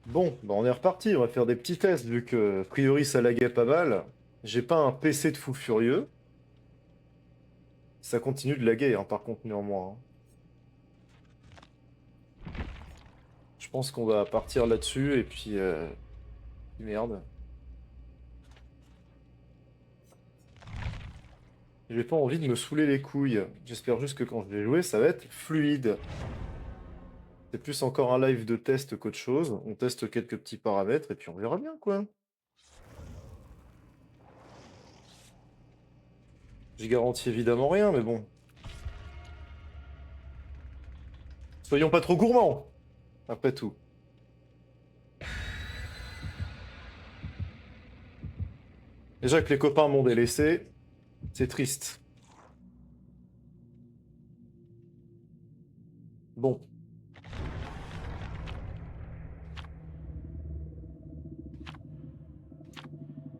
Bon, bah on est reparti, on va faire des petits tests vu que, a priori, ça laguait pas mal. J'ai pas un PC de fou furieux. Ça continue de laguer, hein, par contre, néanmoins, hein. Je pense qu'on va partir là-dessus et puis... Merde. J'ai pas envie de me saouler les couilles. J'espère juste que quand je vais jouer, ça va être fluide. C'est plus encore un live de test qu'autre chose. On teste quelques petits paramètres et puis on verra bien, quoi. J'y garantis évidemment rien, mais bon. Soyons pas trop gourmands, après tout. Déjà que les copains m'ont délaissé, c'est triste. Bon.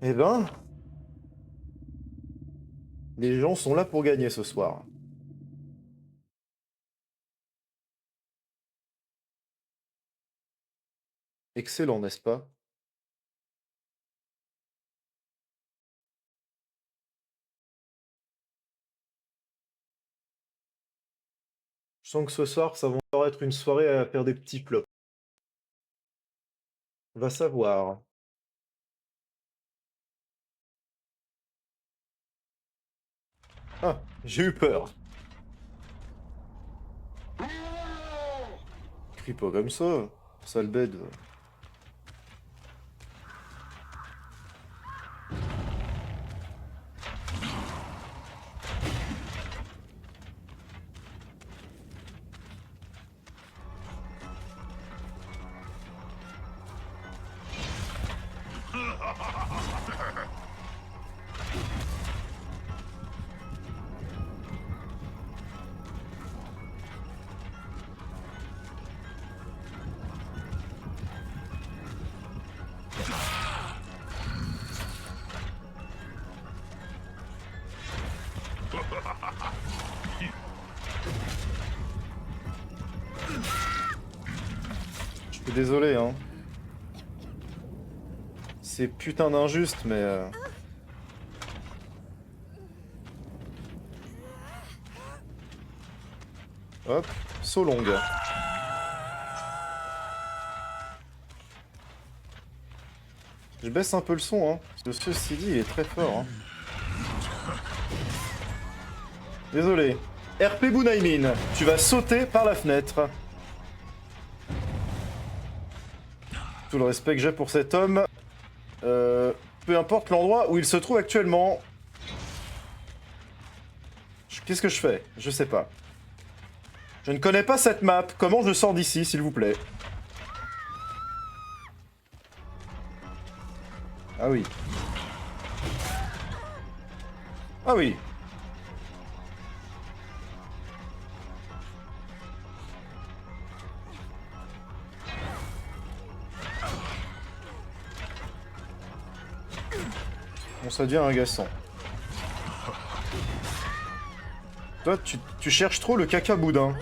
Eh ben, les gens sont là pour gagner ce soir. Excellent, n'est-ce pas? Je sens que ce soir, ça va encore être une soirée à faire des petits plots. Va savoir. Ah, j'ai eu peur. Crie pas comme ça, sale bête. Je suis désolé, hein. C'est putain d'injuste, mais... Hop, saut longue. Je baisse un peu le son, hein, parce que ceci dit, il est très fort, hein. Désolé. RP Bunaimin, tu vas sauter par la fenêtre. Tout le respect que j'ai pour cet homme. Peu importe l'endroit où il se trouve actuellement. Qu'est-ce que je fais? Je sais pas. Je ne connais pas cette map. Comment je sors d'ici, s'il vous plaît? Ah oui. Ah oui. Bon, ça devient agaçant. Toi, tu cherches trop le caca boudin.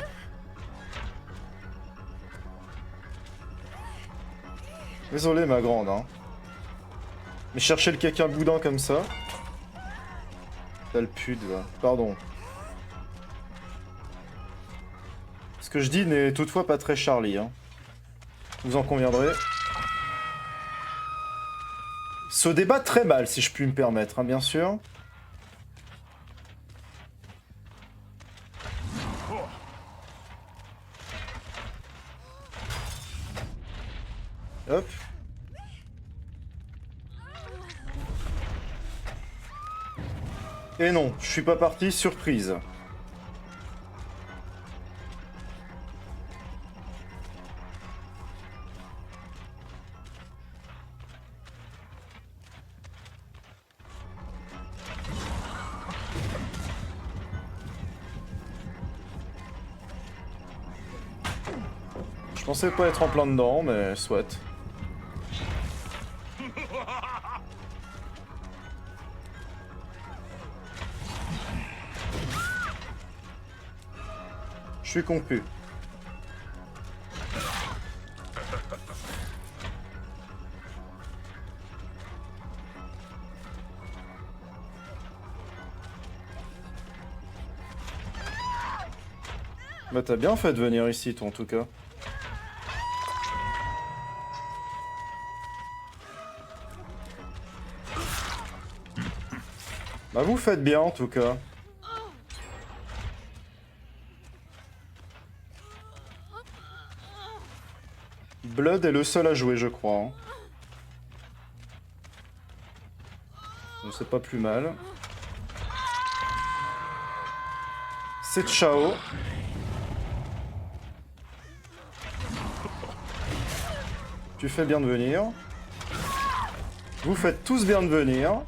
Désolé, ma grande, hein. Mais chercher le caca boudin comme ça... Sale pute, va. Pardon. Ce que je dis n'est toutefois pas très Charlie, hein. Vous en conviendrez. Se débat très mal, si je puis me permettre, hein, bien sûr. Hop. Et non, je suis pas parti, surprise. Je pensais pas être en plein dedans, mais soit. Je suis confus. Bah t'as bien fait de venir ici, toi, en tout cas. Bah vous faites bien, en tout cas. Blood est le seul à jouer, je crois. Hein. Donc c'est pas plus mal. C'est Chao. Tu fais bien de venir. Vous faites tous bien de venir.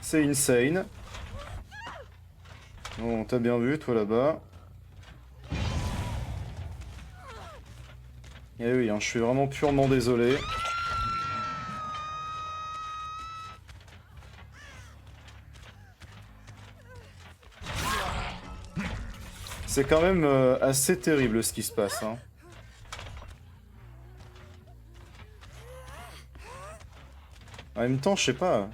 C'est insane. Bon, t'as bien vu, toi, là-bas. Eh oui, hein, je suis vraiment purement désolé. C'est quand même assez terrible ce qui se passe. Hein. En même temps, je sais pas.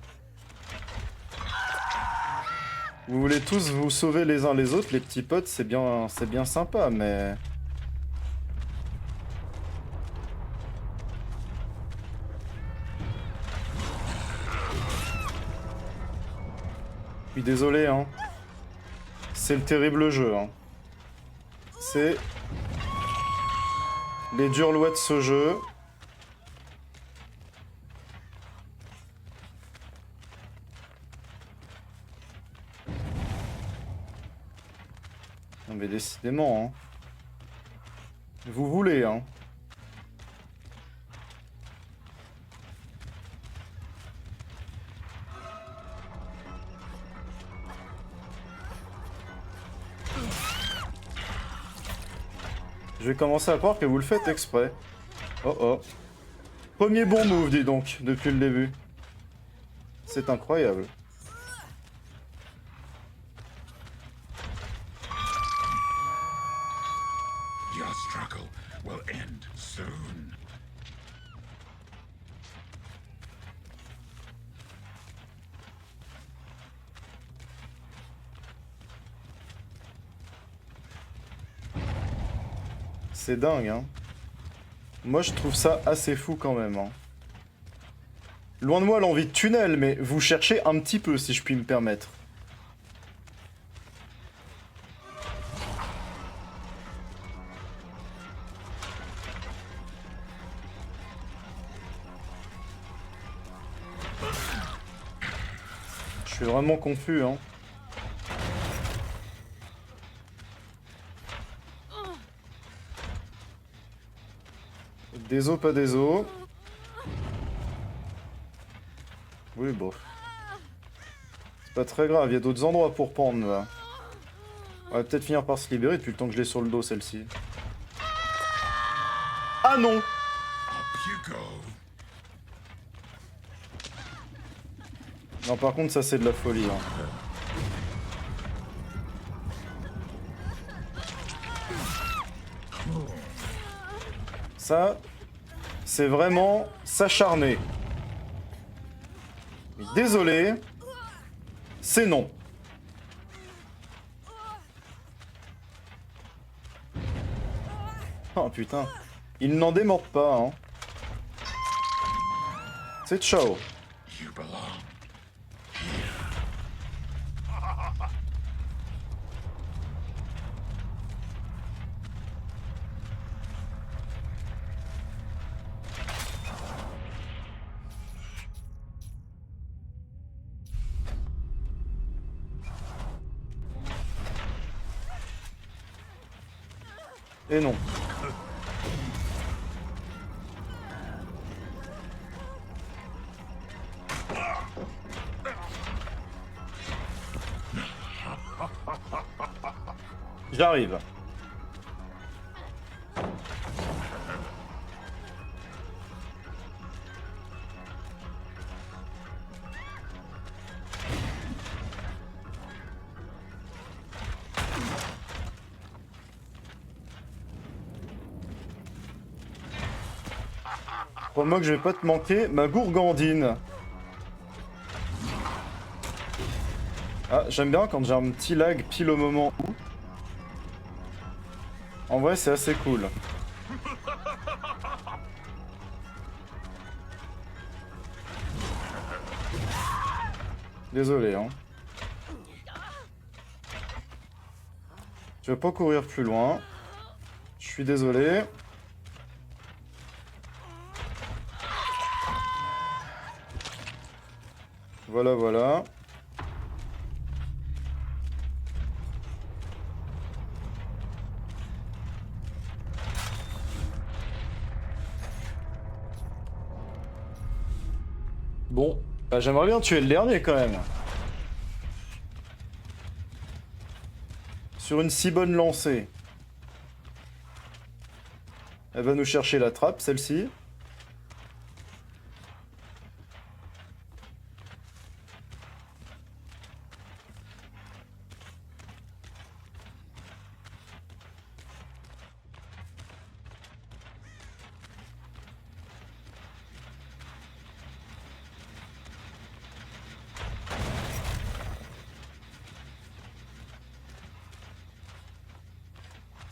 Vous voulez tous vous sauver les uns les autres, les petits potes, c'est bien sympa, mais... Je suis désolé, hein. C'est le terrible jeu, hein. C'est... les dures lois de ce jeu. Non mais décidément, hein. Vous voulez, hein. Je vais commencer à croire que vous le faites exprès. Oh oh. Premier bon move, dis donc, depuis le début. C'est incroyable. Your struggle will end soon. C'est dingue, hein. Moi, je trouve ça assez fou quand même, hein. Loin de moi l'envie de tunnel, mais vous cherchez un petit peu, si je puis me permettre. Je suis vraiment confus, hein. Des os, pas des os. Oui, bon. C'est pas très grave, il y a d'autres endroits pour pendre, là. On va peut-être finir par se libérer depuis le temps que je l'ai sur le dos, celle-ci. Ah non! Up you go. Non, par contre, ça, c'est de la folie, hein. Ça, c'est vraiment s'acharner. Mais désolé, c'est non. Oh putain, il n'en démord pas, hein. C'est ciao. You belong. Et non. J'arrive. Crois-moi que je vais pas te manquer, ma gourgandine. Ah, j'aime bien quand j'ai un petit lag pile au moment où. En vrai, c'est assez cool. Désolé, hein. Tu vas pas courir plus loin. Je suis désolé. Voilà, voilà. Bon, bah, j'aimerais bien tuer le dernier quand même. Sur une si bonne lancée. Elle va nous chercher la trappe, celle-ci.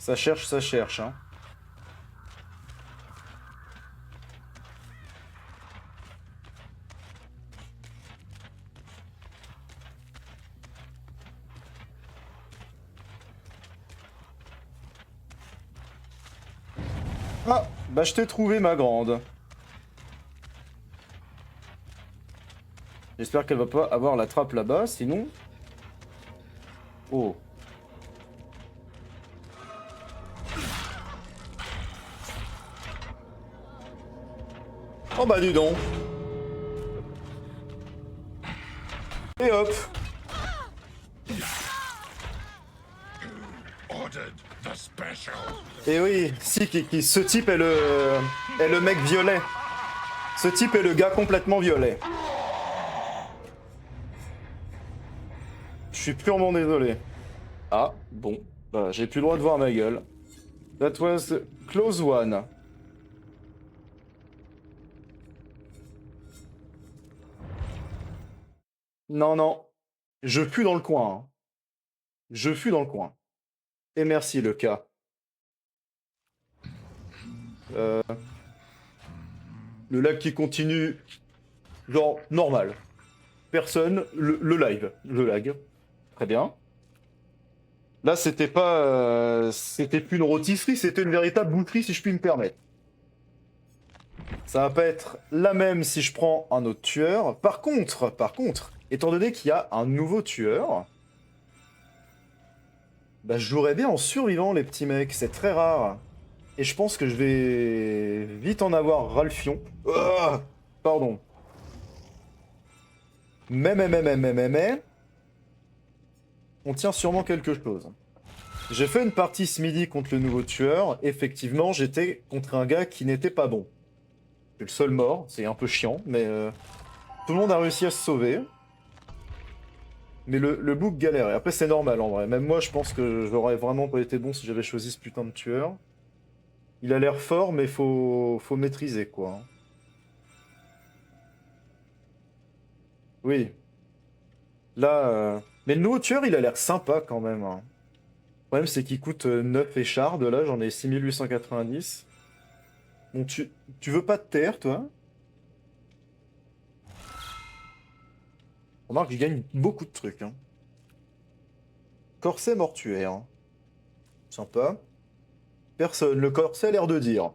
Ça cherche, hein. Ah, bah je t'ai trouvé, ma grande. J'espère qu'elle va pas avoir la trappe là-bas, sinon... Oh. Oh bah dis donc. Et hop. Ordered the special. Et oui, si, Kiki, ce type est le mec violet. Ce type est le gars complètement violet. Je suis purement désolé. Ah, bon. Bah, j'ai plus le droit de voir ma gueule. That was a close one. Non, non. Je fuis dans le coin, hein. Je fuis dans le coin. Et merci, le cas. Le lag qui continue, genre, normal. Personne, le live, le lag. Très bien. Là, c'était pas... c'était plus une rôtisserie, c'était une véritable boucherie, si je puis me permettre. Ça va pas être la même si je prends un autre tueur. Par contre, étant donné qu'il y a un nouveau tueur, bah, je jouerais bien en survivant, les petits mecs. C'est très rare. Et je pense que je vais vite en avoir ras le fion. Ah, pardon. Mais, on tient sûrement quelque chose. J'ai fait une partie ce midi contre le nouveau tueur. Effectivement, j'étais contre un gars qui n'était pas bon. Je suis le seul mort, c'est un peu chiant, mais tout le monde a réussi à se sauver. Mais le bouc galère. Et après, c'est normal en vrai. Même moi, je pense que j'aurais vraiment pas été bon si j'avais choisi ce putain de tueur. Il a l'air fort, mais faut maîtriser, quoi, hein. Oui. Là, mais le nouveau tueur, il a l'air sympa quand même, hein. Le problème, c'est qu'il coûte 9 échardes. Là, j'en ai 6890. Bon, tu veux pas te taire, toi? Remarque, je gagne beaucoup de trucs, hein. Corset mortuaire, hein. Sympa. Personne. Le corset a l'air de dire.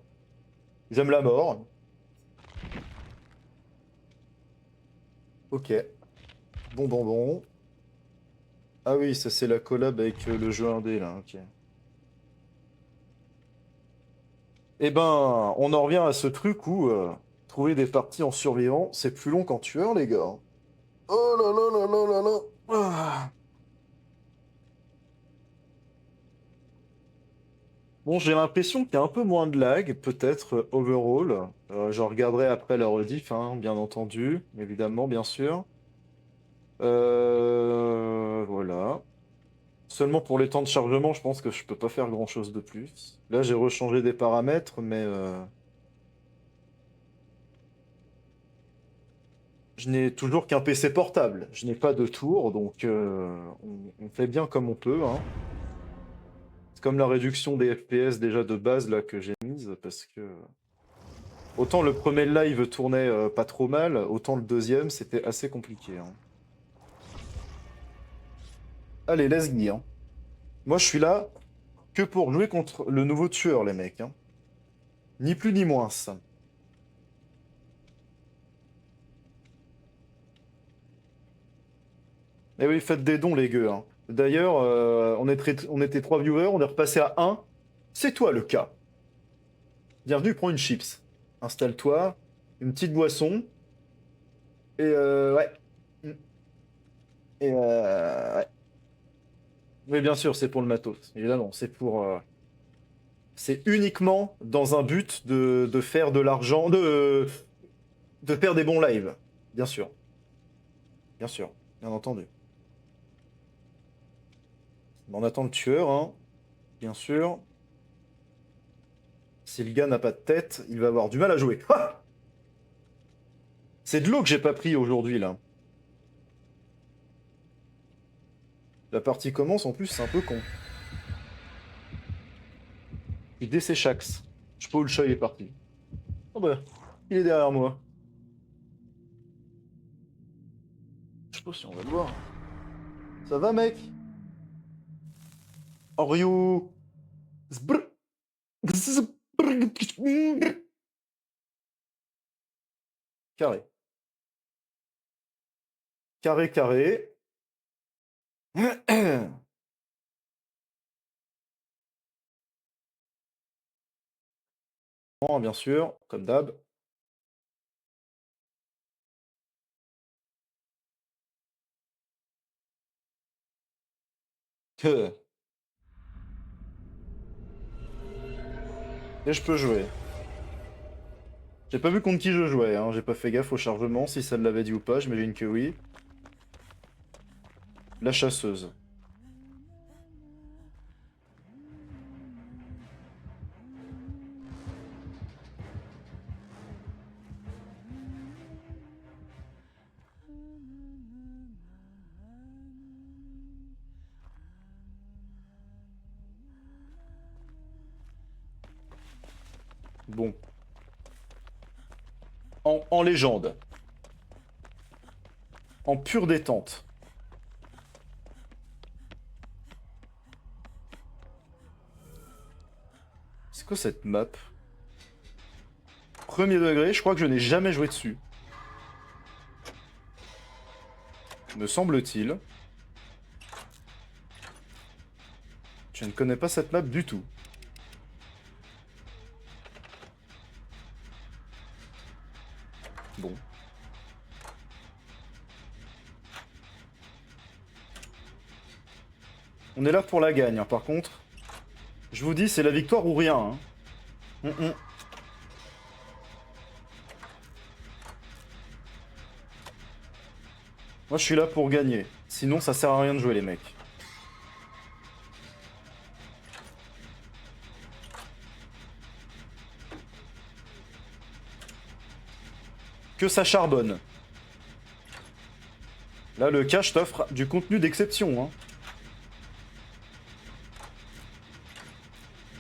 J'aime la mort. Ok. Bon. Ah oui, ça c'est la collab avec le jeu indé, là, ok. Eh ben, on en revient à ce truc où trouver des parties en survivant, c'est plus long qu'en tueur, les gars. Oh là là là là là là. Ah. Bon, j'ai l'impression qu'il y a un peu moins de lag, peut-être, overall. Je regarderai après la rediff, hein, bien entendu, évidemment, bien sûr. Voilà. Seulement pour les temps de chargement, je pense que je peux pas faire grand-chose de plus. Là, j'ai rechangé des paramètres, mais... Je n'ai toujours qu'un PC portable. Je n'ai pas de tour, donc on fait bien comme on peut, hein. C'est comme la réduction des FPS déjà de base là que j'ai mise, parce que autant le premier live tournait pas trop mal, autant le deuxième c'était assez compliqué, hein. Allez, let's go, hein. Moi je suis là que pour jouer contre le nouveau tueur, les mecs, hein. Ni plus ni moins. Ça. Eh oui, faites des dons, les gueux, hein. D'ailleurs, on était 3 viewers, on est repassé à un. C'est toi le cas. Bienvenue, prends une chips. Installe-toi, une petite boisson. Et ouais. Mm. Et ouais. Oui, bien sûr, c'est pour le matos. Évidemment, c'est pour. C'est uniquement dans un but de faire de l'argent, de faire des bons lives. Bien sûr. Bien sûr. Bien entendu. Mais on attend le tueur, hein. Bien sûr. Si le gars n'a pas de tête, il va avoir du mal à jouer. Ah, c'est de l'eau que j'ai pas pris aujourd'hui, là. La partie commence, en plus, c'est un peu con. Il desséchaxe. Je sais pas où le chat il est parti. Oh bah, il est derrière moi. Je sais pas si on va le voir. Ça va, mec? Oreo. Zbrr. Zbrr. Carré. Carré, carré. Bon, bien sûr, comme d'hab. Que- Et je peux jouer. J'ai pas vu contre qui je jouais, hein. J'ai pas fait gaffe au chargement, si ça me l'avait dit ou pas, j'imagine que oui. La chasseuse. Bon. En légende. En pure détente. C'est quoi cette map? Premier degré, je crois que je n'ai jamais joué dessus. Me semble-t-il. Je ne connais pas cette map du tout. Bon. On est là pour la gagne, hein, par contre. Je vous dis, c'est la victoire ou rien, hein. Moi, je suis là pour gagner. Sinon, ça sert à rien de jouer, les mecs. Que ça charbonne. Là, le cache t'offre du contenu d'exception, hein.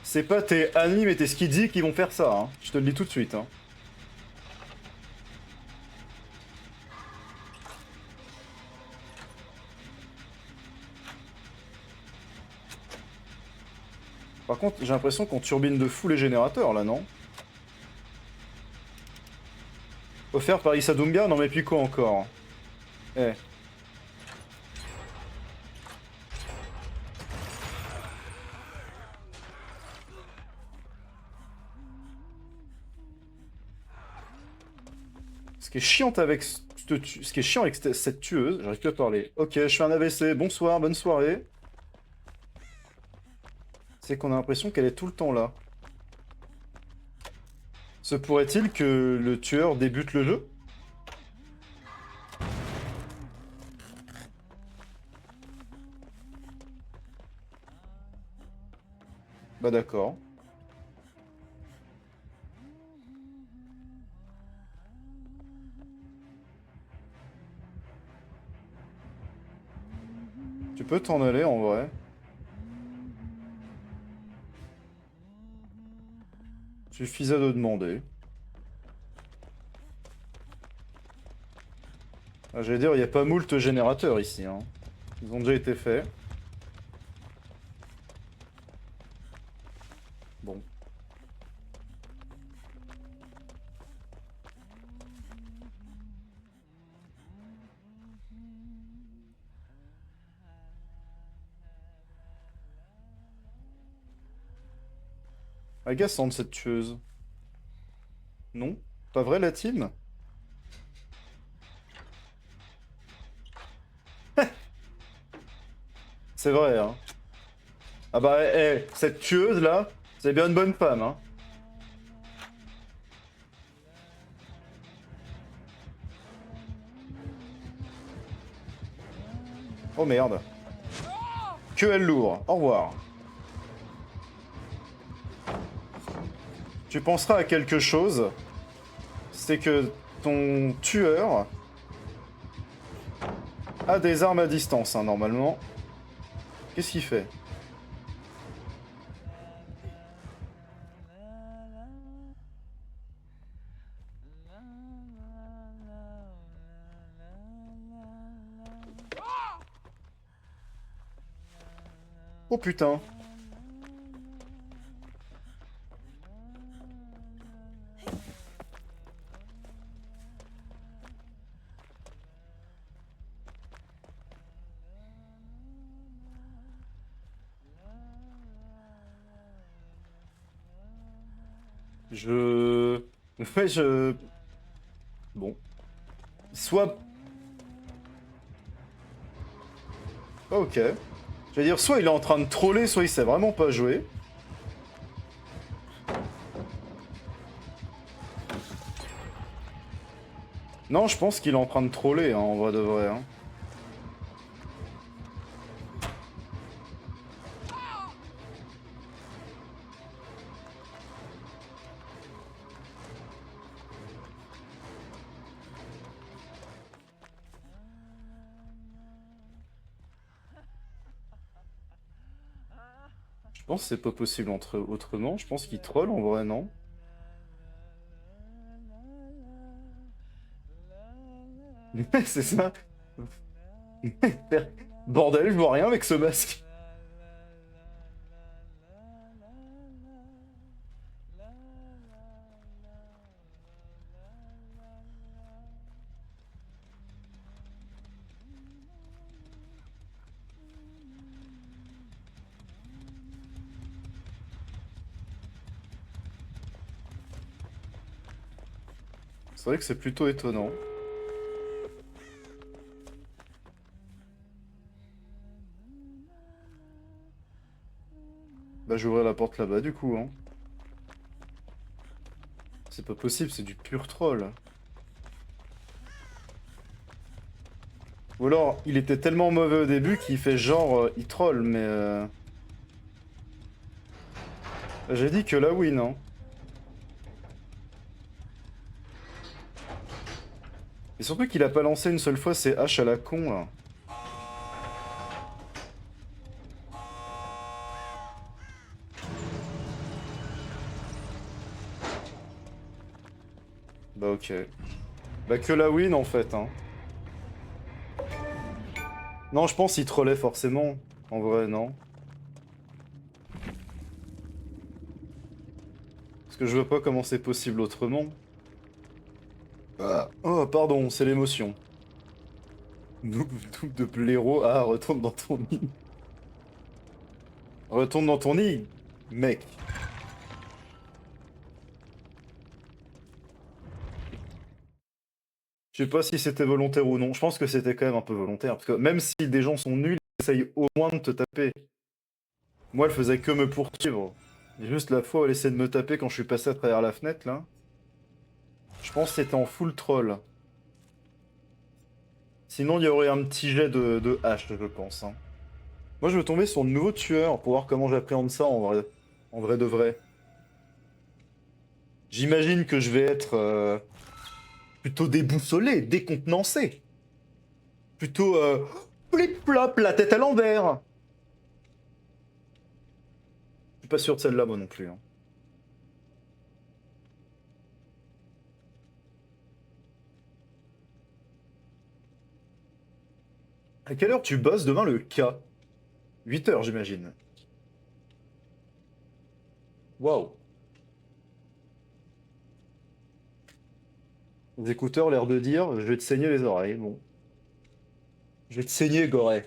C'est pas tes animes et tes skidzy qui vont faire ça, hein. Je te le dis tout de suite, hein. Par contre, j'ai l'impression qu'on turbine de fou les générateurs, là, non? Offert par Isadunga? Non mais puis quoi encore? Eh. Ce qui est chiant avec ce qui est chiant avec cette tueuse, j'arrive plus à parler. Ok, je fais un AVC, bonsoir, bonne soirée. C'est qu'on a l'impression qu'elle est tout le temps là. Se pourrait-il que le tueur débute le jeu? Bah d'accord. Tu peux t'en aller en vrai. Suffisait de demander. Ah, j'allais dire, il n'y a pas moult générateurs ici, hein. Ils ont déjà été faits. Bon. Agaçante cette tueuse. Non? Pas vrai la team? C'est vrai, hein. Ah bah, cette tueuse là, c'est bien une bonne femme, hein. Oh merde. Que elle lourd. Au revoir. Tu penseras à quelque chose. C'est que ton tueur a des armes à distance, hein, normalement. Qu'est-ce qu'il fait? Oh putain. Je... Ouais, je... Bon. Soit... Ok. Je veux dire, soit il est en train de troller, soit il sait vraiment pas jouer. Non, je pense qu'il est en train de troller, hein, en vrai de vrai. Hein. Je pense que c'est pas possible autrement. Je pense qu'il troll en vrai, non? C'est ça. Bordel, je vois rien avec ce masque. C'est vrai que c'est plutôt étonnant. Bah j'ouvrirai la porte là-bas du coup, hein. C'est pas possible, c'est du pur troll. Ou alors, il était tellement mauvais au début qu'il fait genre, il troll, mais... J'ai dit que la win, hein. Et surtout qu'il a pas lancé une seule fois ses haches à la con, là. Bah ok. Bah que la win, en fait, hein. Non, je pense qu'il trollait forcément. En vrai, non. Parce que je vois pas comment c'est possible autrement. Ah. Oh, pardon, c'est l'émotion. Double de blaireau. Ah, retourne dans ton nid. Retourne dans ton nid, mec. Je sais pas si c'était volontaire ou non. Je pense que c'était quand même un peu volontaire. Parce que même si des gens sont nuls, ils essayent au moins de te taper. Moi, elle faisait que me poursuivre. Et juste la fois où elle essayait de me taper quand je suis passé à travers la fenêtre, là. Je pense que c'était en full troll. Sinon, il y aurait un petit jet de hache, je pense. Hein. Moi, je veux tomber sur de nouveaux tueurs pour voir comment j'appréhende ça en vrai. En vrai de vrai. J'imagine que je vais être plutôt déboussolé, décontenancé. Plutôt Flip-flop, la tête à l'envers. Je suis pas sûr de celle-là, moi non plus. Hein. À quelle heure tu bosses demain le K? 8 heures, j'imagine. Waouh. Les écouteurs, l'air de dire, je vais te saigner les oreilles. Bon. Je vais te saigner, Goré.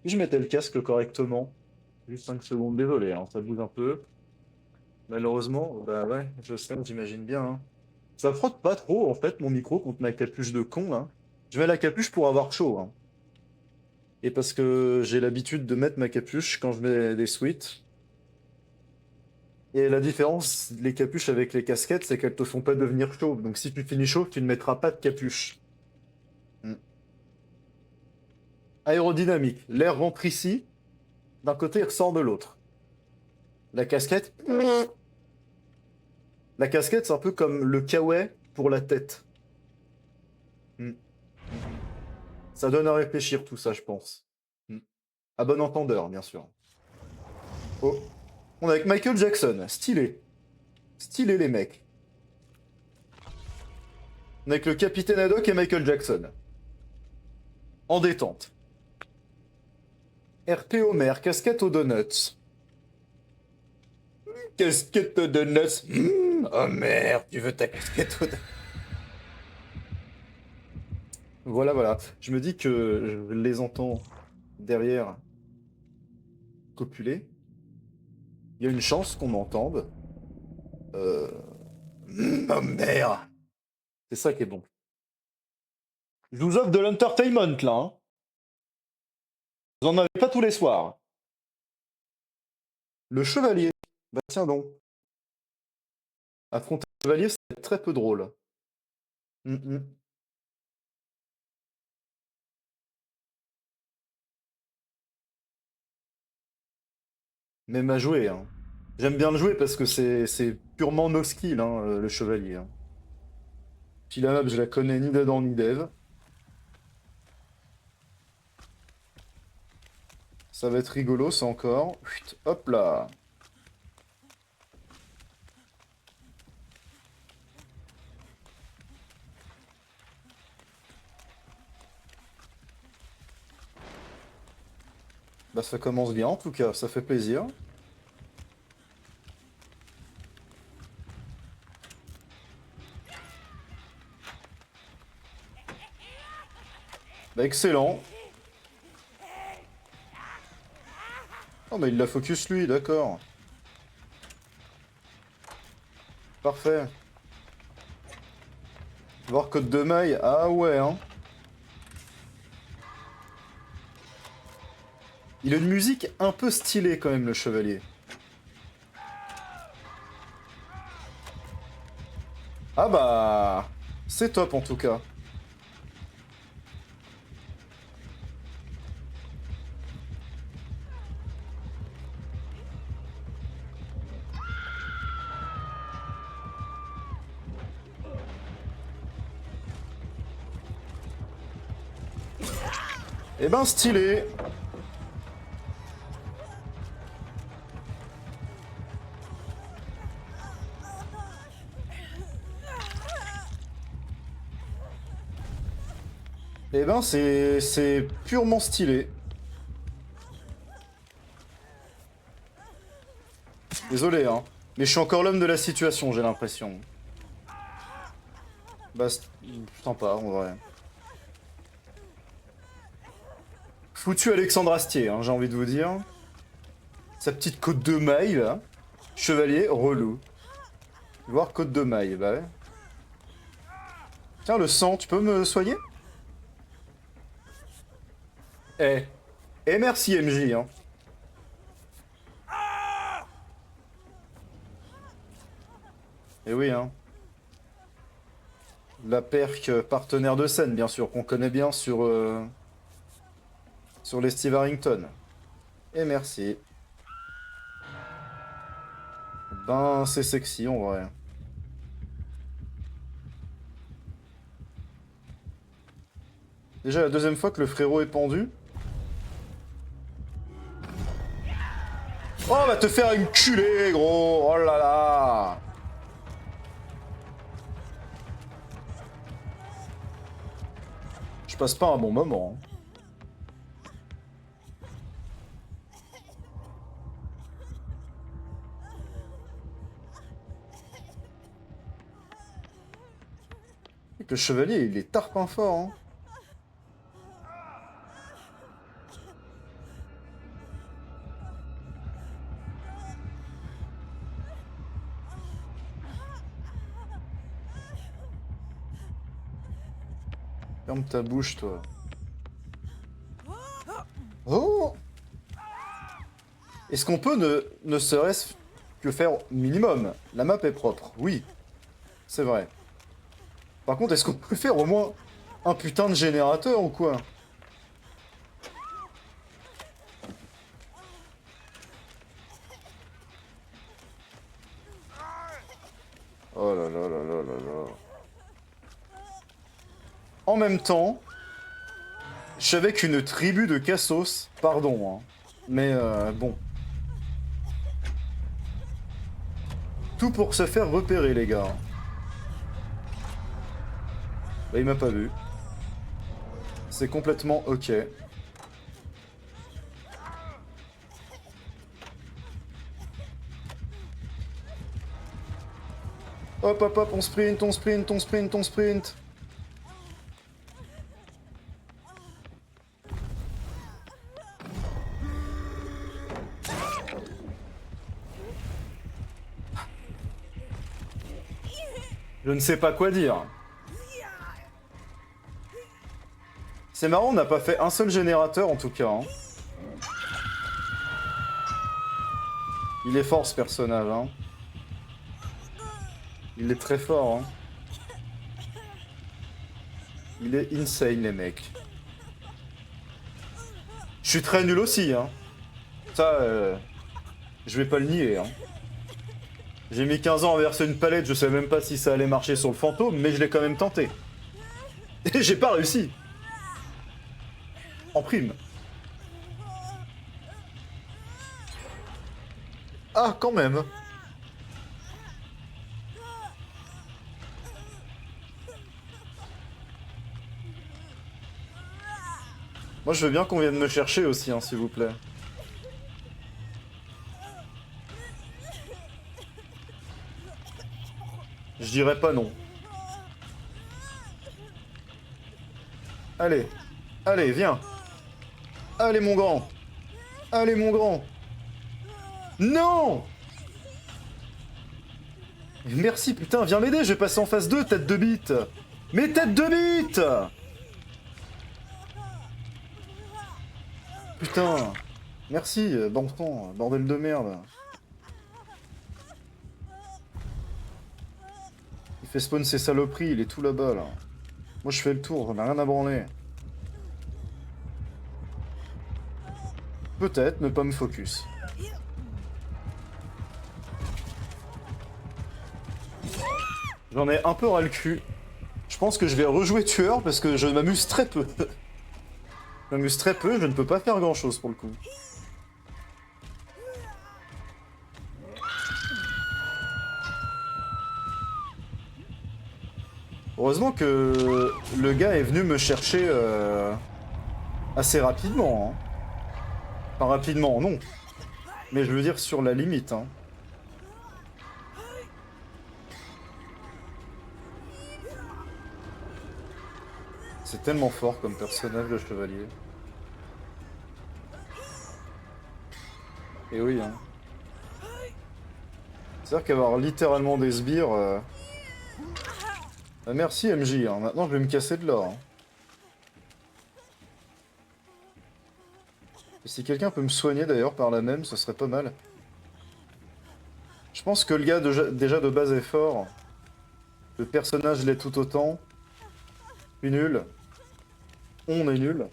Je mettais le casque correctement. Juste 5 secondes, désolé, hein, ça bouge un peu. Malheureusement, bah ouais, je sais, j'imagine bien. Hein. Ça frotte pas trop, en fait, mon micro contre ma capuche de con, là. Je mets la capuche pour avoir chaud, hein. Et parce que j'ai l'habitude de mettre ma capuche quand je mets des sweats. Et la différence, les capuches avec les casquettes, c'est qu'elles te font pas devenir chauve. Donc si tu finis chauve, tu ne mettras pas de capuche. Hmm. Aérodynamique. L'air rentre ici, d'un côté, il ressort de l'autre. La casquette... La casquette, c'est un peu comme le kawaii pour la tête. Hmm. Ça donne à réfléchir tout ça, je pense. Hmm. À bon entendeur, bien sûr. Oh. On est avec Michael Jackson. Stylé. Stylé, les mecs. On est avec le Capitaine Haddock et Michael Jackson. En détente. RP Homer, casquette aux donuts. Casquette aux donuts. Oh merde, tu veux ta casquette aux donuts. Voilà, voilà. Je me dis que je les entends derrière copuler. Il y a une chance qu'on m'entende. Euh... Oh merde. C'est ça qui est bon. Je vous offre de l'entertainment, là. Hein. Vous en avez pas tous les soirs. Le chevalier. Bah tiens donc. Affronter le chevalier, ça va être très peu drôle. Mm. Même à jouer, hein. J'aime bien le jouer parce que c'est purement no skill, hein, le chevalier. Hein. Puis la map, je la connais ni d'Adam ni d'Ève. Ça va être rigolo, ça encore. Chut, hop là. Bah ça commence bien en tout cas, ça fait plaisir. Bah excellent. Oh mais il la focus lui, d'accord. Parfait. Voir code de maille, ah ouais hein. Il a une musique un peu stylée quand même le chevalier. Ah bah... C'est top en tout cas. Eh ben stylé. Eh ben c'est purement stylé. Désolé hein. Mais je suis encore l'homme de la situation, j'ai l'impression. Bah c'est sympa en vrai. Foutu Alexandre Astier, hein, j'ai envie de vous dire. Sa petite côte de maille là. Chevalier, relou. Voir côte de maille, bah ouais. Tiens, le sang, tu peux me soigner? Eh. Eh merci MJ, hein. Eh oui, hein. La perque partenaire de scène, bien sûr, qu'on connaît bien sur les Steve Harrington. Et merci. Ben, c'est sexy en vrai. Déjà la deuxième fois que le frérot est pendu. Oh, va te faire enculer, gros. Oh là là. Je passe pas un bon moment. Et que le chevalier, il est tarpin fort, hein. Ferme ta bouche, toi. Oh! Est-ce qu'on peut ne serait-ce que faire minimum? La map est propre, oui. C'est vrai. Par contre, est-ce qu'on peut faire au moins un putain de générateur ou quoi? Oh là là là là là là. En même temps, je savais qu'une tribu de Cassos, pardon, hein, mais bon. Tout pour se faire repérer, les gars. Bah, il m'a pas vu. C'est complètement ok. Hop hop hop, on sprint, on sprint, on sprint, on sprint. Je ne sais pas quoi dire. C'est marrant, on n'a pas fait un seul générateur en tout cas. Hein. Il est fort ce personnage. Hein. Il est très fort. Hein. Il est insane les mecs. Je suis très nul aussi. Hein. Ça, je vais pas le nier. Hein. J'ai mis 15 ans à verser une palette, je sais même pas si ça allait marcher sur le fantôme, mais je l'ai quand même tenté. Et j'ai pas réussi. En prime. Ah, quand même. Moi, je veux bien qu'on vienne me chercher aussi, hein, s'il vous plaît. Je dirais pas non. Allez. Allez, viens. Allez, mon grand. Allez, mon grand. Non! Merci, putain, viens m'aider, je vais passer en phase 2, tête de bite. Mais tête de bite! Putain. Merci, bon sang, bordel de merde. Il fait spawn ses saloperies, il est tout là-bas, là. Moi, je fais le tour, j'en ai rien à branler. Peut-être ne pas me focus. J'en ai un peu ras le cul. Je pense que je vais rejouer tueur parce que je m'amuse très peu. Je m'amuse très peu, je ne peux pas faire grand chose pour le coup. Heureusement que le gars est venu me chercher assez rapidement. Hein. Pas rapidement, non. Mais je veux dire sur la limite. Hein. C'est tellement fort comme personnage, le chevalier. Et oui, hein. C'est-à-dire qu'avoir littéralement des sbires... Ah, merci MJ, hein. Maintenant je vais me casser de l'or. Hein. Et si quelqu'un peut me soigner d'ailleurs par la même, ce serait pas mal. Je pense que le gars déjà de base est fort. Le personnage l'est tout autant. Je suis nul. On est nul.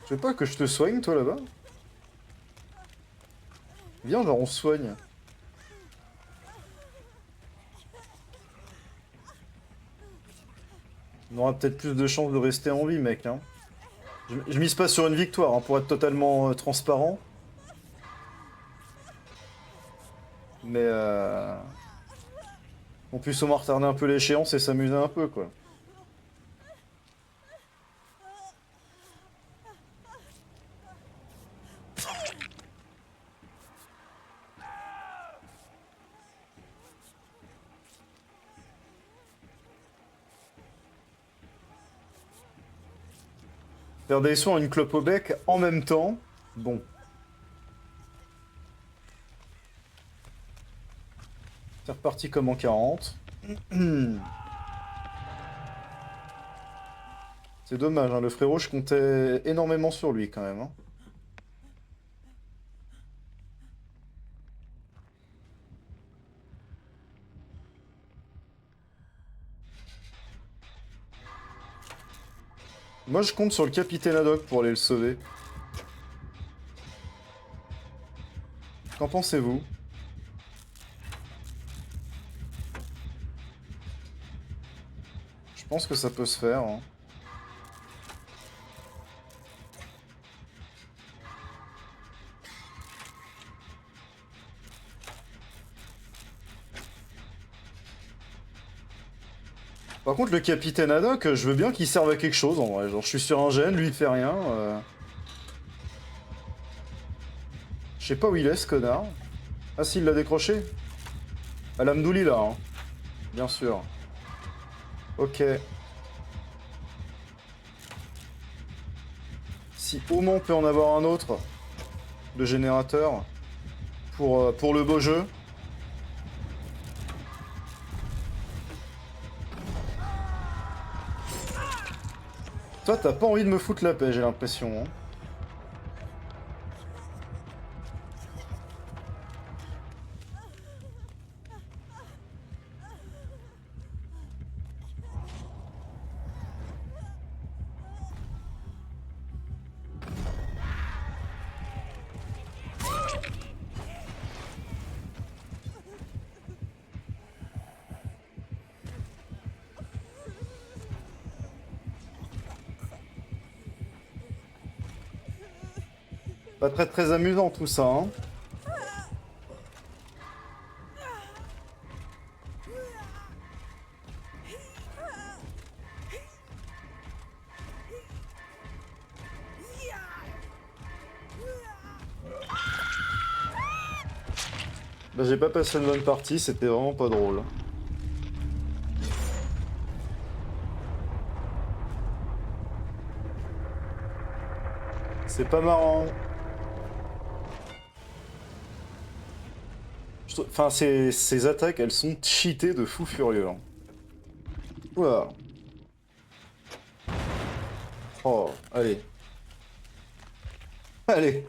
Tu veux pas que je te soigne, toi, là-bas? Viens, genre, on se soigne. On aura peut-être plus de chances de rester en vie, mec. Hein. Je mise pas sur une victoire, hein, pour être totalement transparent. Mais on puisse au moins retarder un peu l'échéance et s'amuser un peu, quoi. Faire des soins à une clope au bec en même temps, bon. C'est reparti comme en 40. C'est dommage, hein, le frérot, je comptais énormément sur lui quand même. Hein. Moi, je compte sur le capitaine Haddock pour aller le sauver. Qu'en pensez-vous? Je pense que ça peut se faire. Hein. Par contre, le capitaine Haddock, je veux bien qu'il serve à quelque chose en vrai. Genre, je suis sur un gène, lui il fait rien. Je sais pas où il est ce connard. Ah, si, il l'a décroché. Alhamdoulilah, hein. Bien sûr. Ok. Si au moins on peut en avoir un autre de générateur pour le beau jeu. Toi, t'as pas envie de me foutre la paix, j'ai l'impression. Hein. Pas très très amusant tout ça, hein. Bah, j'ai pas passé une bonne partie, c'était vraiment pas drôle. C'est pas marrant. Enfin, ces attaques, elles sont cheatées de fou furieux. Hein. Ouah. Oh, allez. Allez.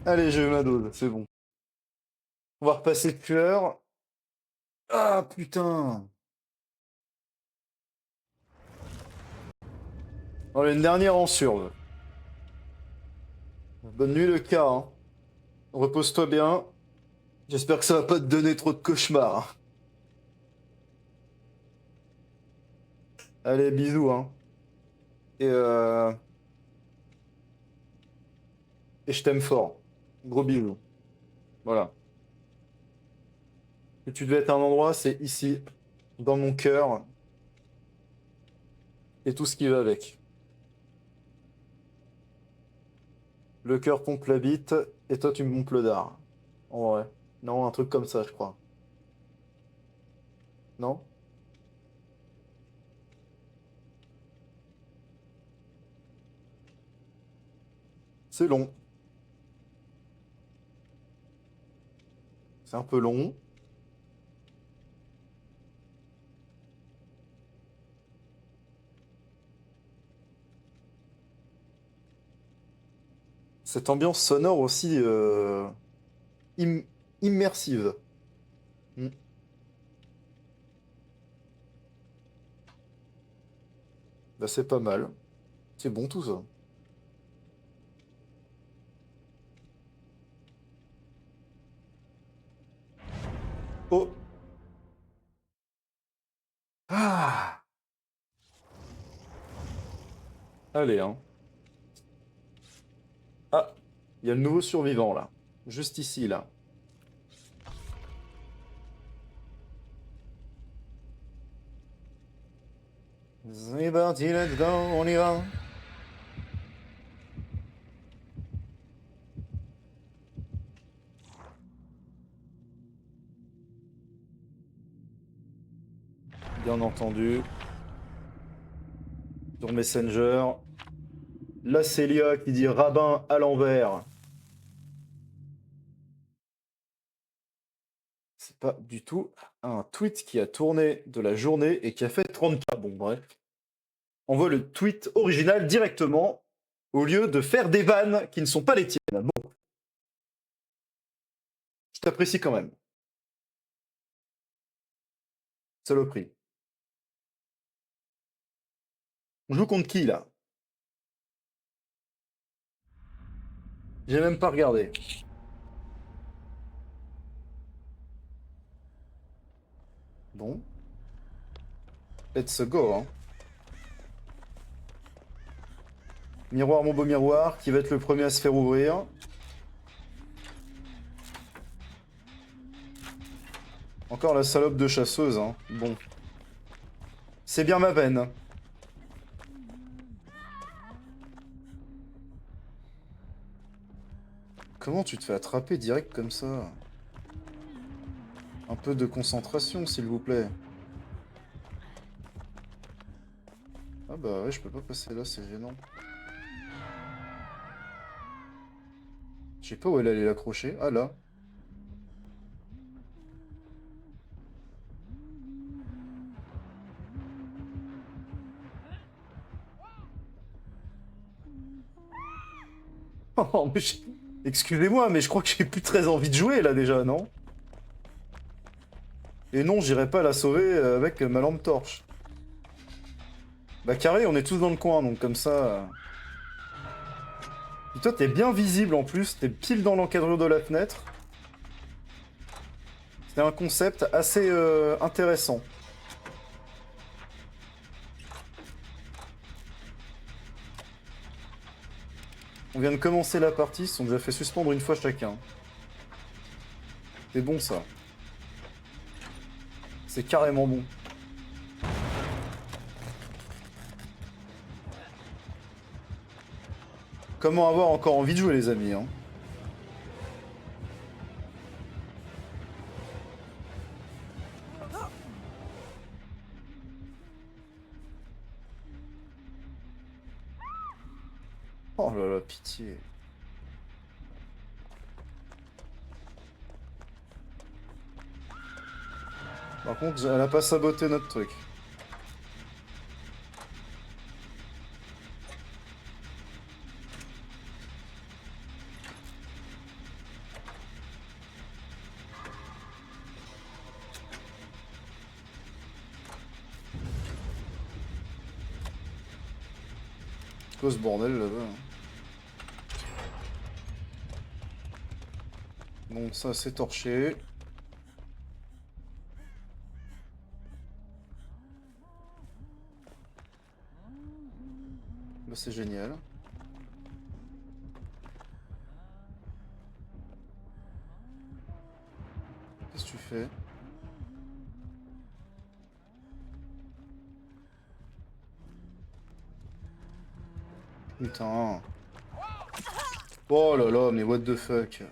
Allez, j'ai eu ma dose, c'est bon. On va repasser de tueur. Ah, putain. On a une dernière en surve. Bonne nuit le cas, hein. Repose-toi bien. J'espère que ça va pas te donner trop de cauchemars. Allez, bisous, hein. Et, euh... Et je t'aime fort. Gros bisous. Voilà. Si tu devais être à un endroit, c'est ici, dans mon cœur, et tout ce qui va avec. Le cœur pompe la bite, et toi tu me pompes le dard. En vrai. Non, un truc comme ça, je crois. Non? C'est long. C'est un peu long. Cette ambiance sonore aussi im- immersive. Hmm. Bah, c'est pas mal. C'est bon tout ça. Oh! Ah! Allez, hein. Ah, il y a le nouveau survivant, là. Juste ici, là. C'est parti, let's go, on y va. Bien entendu. Sur Messenger. La Célia qui dit rabbin à l'envers. C'est pas du tout un tweet qui a tourné de la journée et qui a fait 30K. Bon, bref. On voit le tweet original directement au lieu de faire des vannes qui ne sont pas les tiennes. Bon. Je t'apprécie quand même. Saloperie. On joue contre qui, là? J'ai même pas regardé. Bon. Let's go, hein. Miroir, mon beau miroir, qui va être le premier à se faire ouvrir. Encore la salope de chasseuse, hein. Bon. C'est bien ma peine. Comment tu te fais attraper direct comme ça? Un peu de concentration, s'il vous plaît. Ah bah ouais, je peux pas passer là, c'est gênant. Je sais pas où elle allait l'accrocher. Ah là. Oh, mais excusez-moi, mais je crois que j'ai plus très envie de jouer là déjà, non? Et non, j'irai pas la sauver avec ma lampe torche. Bah carré, on est tous dans le coin, donc comme ça... Et toi, t'es bien visible en plus, t'es pile dans l'encadrure de la fenêtre. C'est un concept assez intéressant. On vient de commencer la partie, ils se sont déjà fait suspendre une fois chacun. C'est bon ça. C'est carrément bon. Comment avoir encore envie de jouer les amis, hein? Oh là là, pitié. Par contre, elle a pas saboté notre truc. Quoi ce bordel là-bas? Bon, ça c'est torché. Bah, c'est génial. Qu'est-ce que tu fais? Putain. Oh là là, mais what the fuck.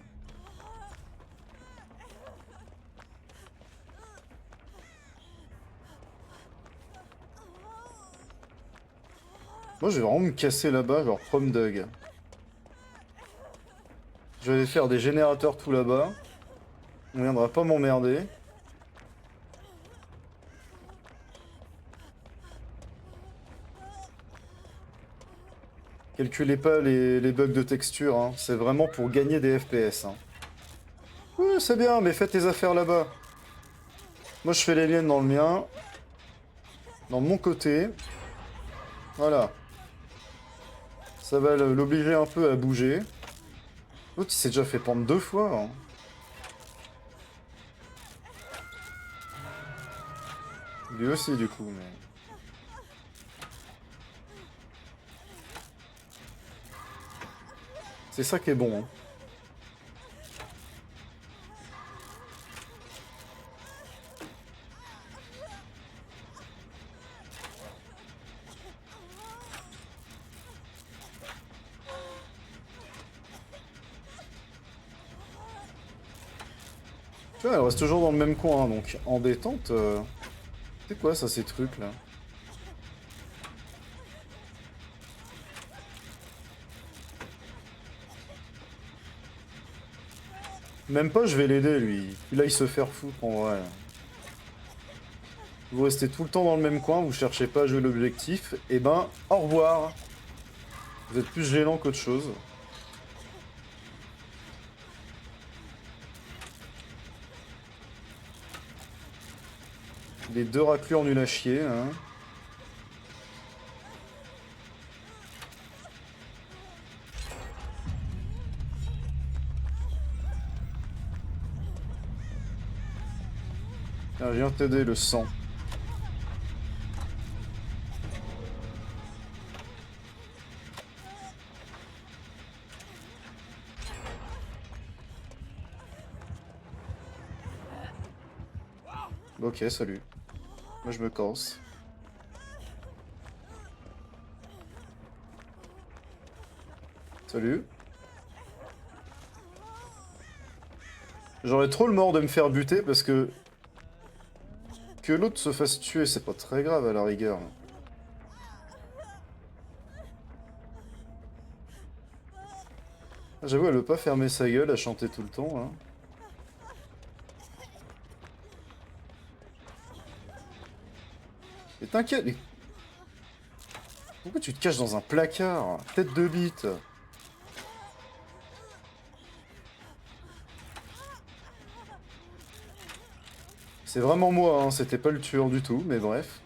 Moi, je vais vraiment me casser là-bas, genre Prom Dug. Je vais aller faire des générateurs tout là-bas. On viendra pas m'emmerder. Calculez pas les bugs de texture, hein. C'est vraiment pour gagner des FPS. Hein. Ouais, c'est bien, mais faites tes affaires là-bas. Moi, je fais les miennes dans le mien. Dans mon côté. Voilà. Ça va l'obliger un peu à bouger. L'autre, il s'est déjà fait pendre 2 fois. Hein. Lui aussi, du coup, mais... C'est ça qui est bon. Hein. Tu vois, elle reste toujours dans le même coin, hein, donc en détente. C'est quoi ça, ces trucs là? Même pas, je vais l'aider lui. Il aille se faire foutre en vrai. Vous restez tout le temps dans le même coin, vous cherchez pas à jouer l'objectif, et ben, au revoir. Vous êtes plus gênant qu'autre chose. Les deux raclures nuls à chier, hein. Tiens, je viens t'aider, le sang. Ok, salut. Moi, je me casse. Salut. J'aurais trop le mort de me faire buter parce que... Que l'autre se fasse tuer, c'est pas très grave à la rigueur. J'avoue, elle veut pas fermer sa gueule à chanter tout le temps, hein. Mais t'inquiète, mais... Pourquoi tu te caches dans un placard? Tête de bite. C'est vraiment moi, hein, c'était pas le tueur du tout, mais bref.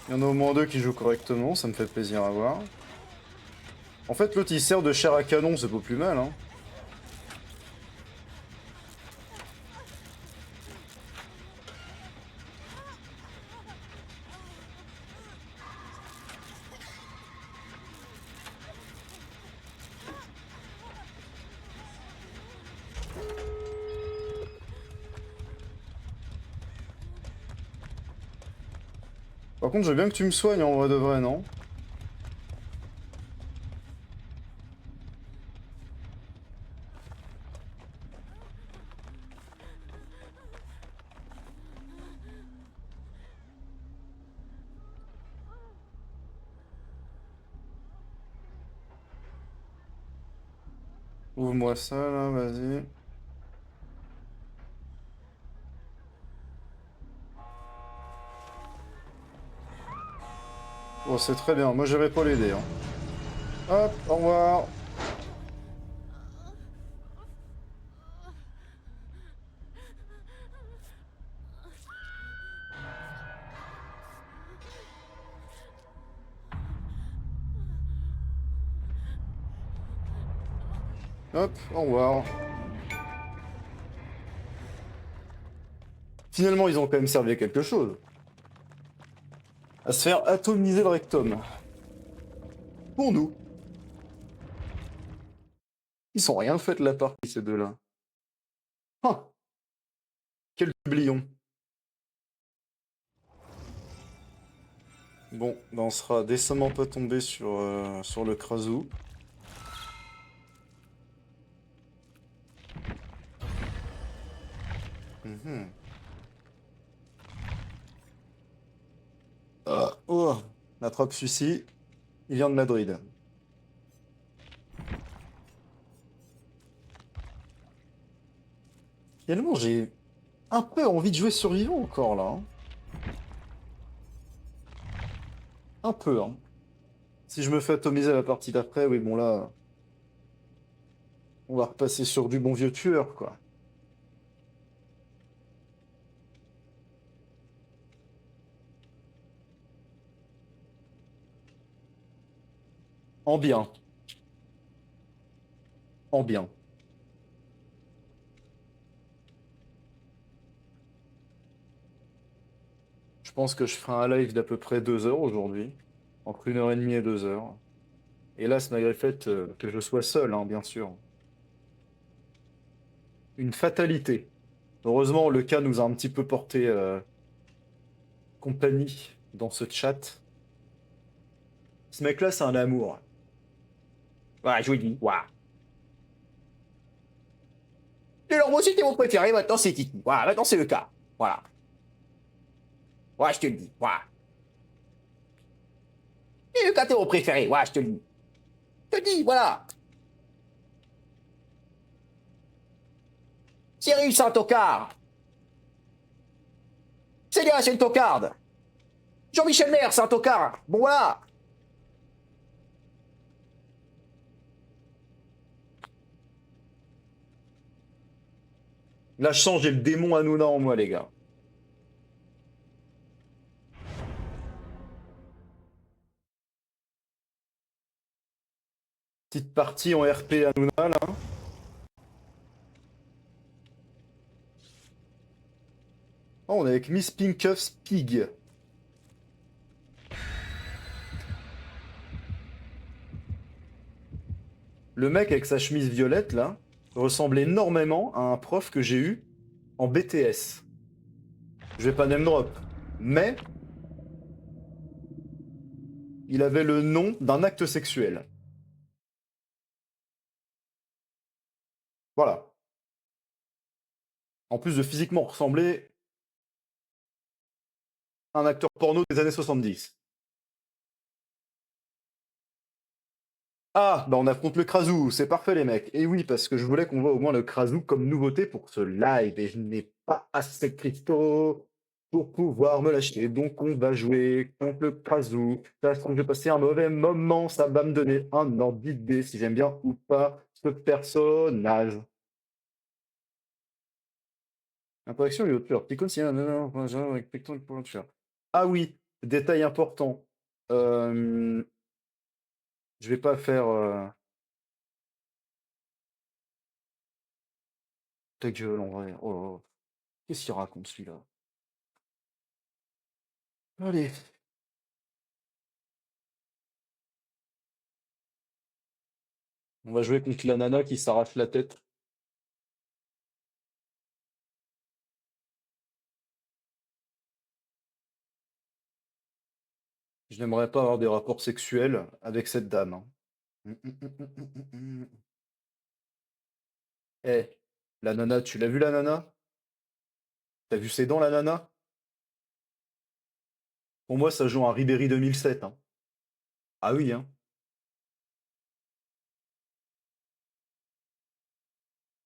Il y en a au moins deux qui jouent correctement, ça me fait plaisir à voir. En fait, l'autre il sert de chair à canon, c'est pas plus mal, hein. Par contre, je veux bien que tu me soignes en vrai de vrai, non? Ouvre-moi ça, là, vas-y. Bon, c'est très bien, moi je vais pas l'aider, hein. Hop, au revoir. Hop, au revoir. Finalement, ils ont quand même servi à quelque chose. À se faire atomiser le rectum. Pour nous. Ils sont rien fait de la partie, ces deux-là. Ah, quel oublion. Bon, ben on sera décemment pas tombé sur le Krasou. Mhm. Ah, oh, la trappe celui-ci, il vient de Madrid. Finalement, j'ai un peu envie de jouer survivant encore là. Hein. Un peu, hein. Si je me fais atomiser la partie d'après, oui, bon là, on va repasser sur du bon vieux tueur, quoi. En bien. En bien. Je pense que je ferai un live d'à peu près 2 heures aujourd'hui. Entre 1 h 30 et 2 heures. Hélas, malgré le fait que je sois seul, hein, bien sûr. Une fatalité. Heureusement, le cas nous a un petit peu porté compagnie dans ce chat. Ce mec-là, c'est un amour. Ouais, je vous le dis. Ouais. Et alors, moi, c'était mon préféré, maintenant c'est Titi. Voilà, maintenant c'est le cas. Voilà. Ouais, je te le dis. Voilà. Et le cas, t'es mon préféré. Ouais, je te le dis. Je te le dis, voilà. Cyril Saint-Ocard. Célia, c'est une tocarde. Jean-Michel Maire, c'est un tocard. Bon, voilà. Là, je sens, j'ai le démon Hanouna en moi, les gars. Petite partie en RP Hanouna, là. Oh, on est avec Miss Pinkuff's Pig. Le mec avec sa chemise violette, là, ressemble énormément à un prof que j'ai eu en BTS. Je vais pas name drop, mais il avait le nom d'un acte sexuel. Voilà. En plus de physiquement ressembler à un acteur porno des années 70. Ah, bah on affronte le Krasou, c'est parfait les mecs. Et oui, parce que je voulais qu'on voit au moins le Krasou comme nouveauté pour ce live, et je n'ai pas assez de cristaux pour pouvoir me l'acheter. Donc on va jouer contre le Krasou. Ça se trouve, je vais passer un mauvais moment, ça va me donner un ordre d'idée si j'aime bien ou pas ce personnage. Interaction et hauteur. Petit si avec Picton pour le tueur. Ah oui, détail important. Euh, je vais pas faire. Ta gueule en vrai. Oh, oh. Qu'est-ce qu'il raconte celui-là? Allez. On va jouer contre la nana qui s'arrache la tête. Je n'aimerais pas avoir des rapports sexuels avec cette dame, hein. Eh, la nana, tu l'as vu la nana? T'as vu ses dents la nana? Pour moi, ça joue un Ribéry 2007, hein. Ah oui, hein.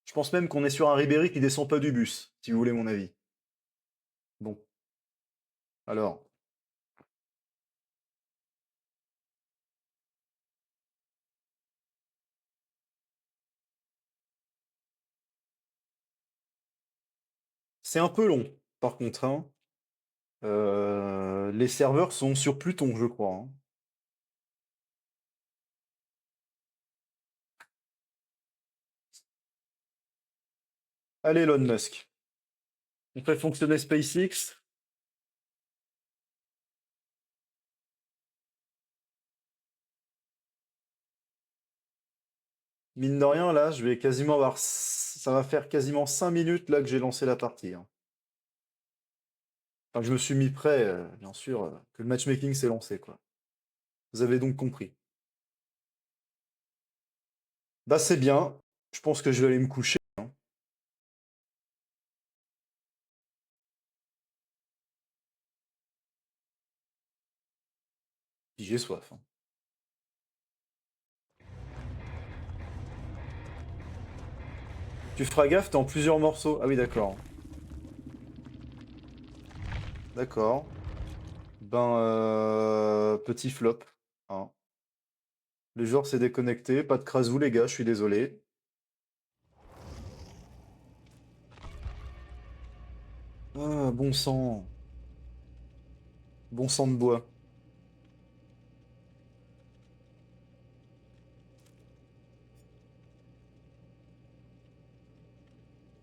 Je pense même qu'on est sur un Ribéry qui descend pas du bus, si vous voulez mon avis. Bon, alors. C'est un peu long, par contre, hein. Les serveurs sont sur Pluton, je crois, hein. Allez, Elon Musk. On fait fonctionner SpaceX. Mine de rien, là, je vais quasiment avoir. Ça va faire quasiment 5 minutes là que j'ai lancé la partie, hein. Enfin, que je me suis mis prêt, bien sûr, que le matchmaking s'est lancé, quoi. Vous avez donc compris. Bah, c'est bien. Je pense que je vais aller me coucher, hein. Puis j'ai soif, hein. Tu feras gaffe, t'es en plusieurs morceaux. Ah oui, d'accord. D'accord. Ben, petit flop, hein. Le joueur s'est déconnecté. Pas de crasou, les gars, je suis désolé. Ah, bon sang. Bon sang de bois.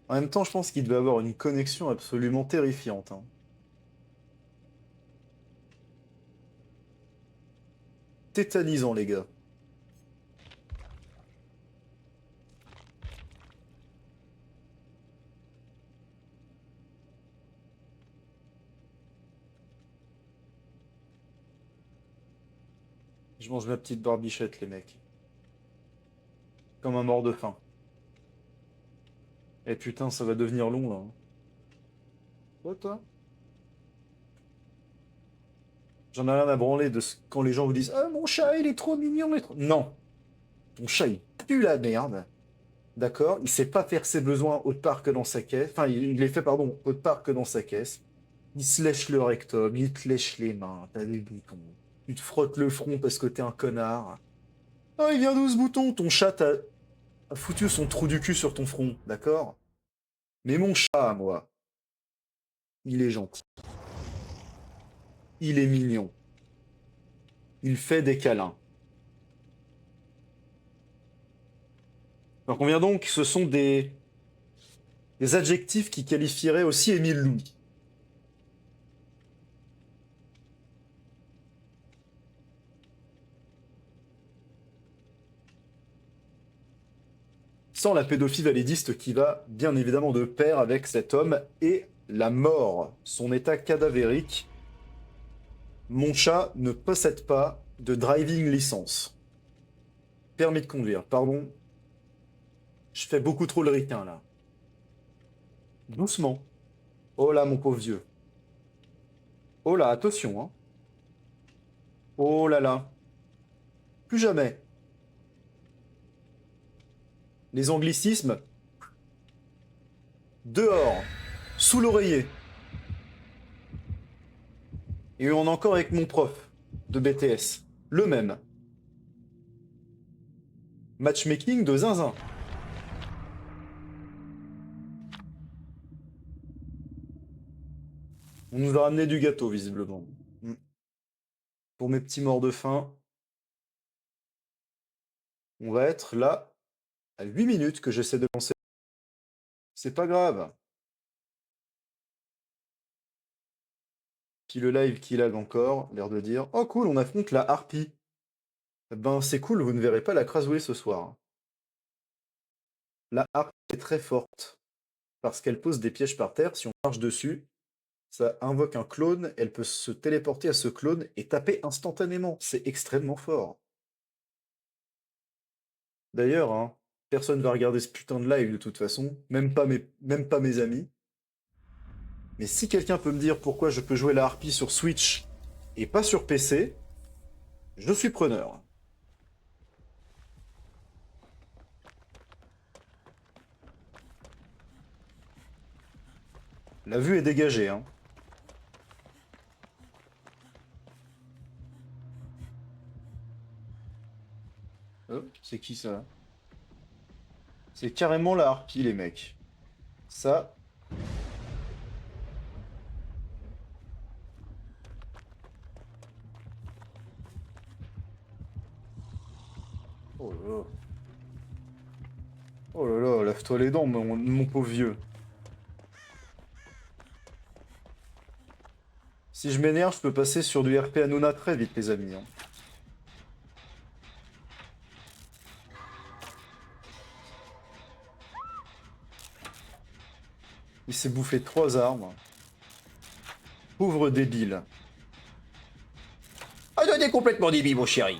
En même temps, je pense qu'il devait avoir une connexion absolument terrifiante, hein. tétanisant, les gars. Je mange ma petite barbichette, les mecs. Comme un mort de faim. Et putain, ça va devenir long, là. Quoi, toi? J'en ai rien à branler de quand les gens vous disent «Ah, mon chat, il est trop mignon, il est trop...» Non. Ton chat, il pue la merde. D'accord? Il sait pas faire ses besoins autre part que dans sa caisse. Enfin, il les fait, pardon, autre part que dans sa caisse. Il se lèche le rectum, il te lèche les mains, t'as des boutons. Tu te frottes le front parce que t'es un connard. Oh, il vient d'où ce bouton? Ton chat a foutu son trou du cul sur ton front, d'accord? Mais mon chat, moi, il est gentil. Il est mignon. Il fait des câlins. Alors combien donc, ce sont des adjectifs qui qualifieraient aussi Émile Louis. Sans la pédophilie validiste qui va bien évidemment de pair avec cet homme et la mort, son état cadavérique. Mon chat ne possède pas de driving licence. Permis de conduire, pardon. Je fais beaucoup trop le ricain là. Doucement. Oh là, mon pauvre vieux. Oh là, attention, hein. Oh là là. Plus jamais. Les anglicismes. Dehors. Sous l'oreiller. Et on est encore avec mon prof de BTS. Le même. Matchmaking de zinzin. On nous a ramené du gâteau, visiblement. Mm. Pour mes petits morts de faim, on va être là à 8 minutes que j'essaie de lancer. C'est pas grave. Puis le live qui lag encore, l'air de dire «Oh cool, on affronte la harpie». Ben c'est cool, vous ne verrez pas la crasouille ce soir. La harpie est très forte, parce qu'elle pose des pièges par terre. Si on marche dessus, ça invoque un clone, elle peut se téléporter à ce clone et taper instantanément. C'est extrêmement fort. D'ailleurs, hein, personne va regarder ce putain de live de toute façon, même pas mes amis. Mais si quelqu'un peut me dire pourquoi je peux jouer la harpie sur Switch et pas sur PC, je suis preneur. La vue est dégagée, hein. Oh, c'est qui ça? C'est carrément la harpie, les mecs. Ça. Oh là là. Oh là là, lave-toi les dents, mon pauvre vieux. Si je m'énerve, je peux passer sur du RP Hanouna très vite, les amis, hein. Il s'est bouffé 3 armes. Pauvre débile. Ah, t'es complètement débile, mon chéri.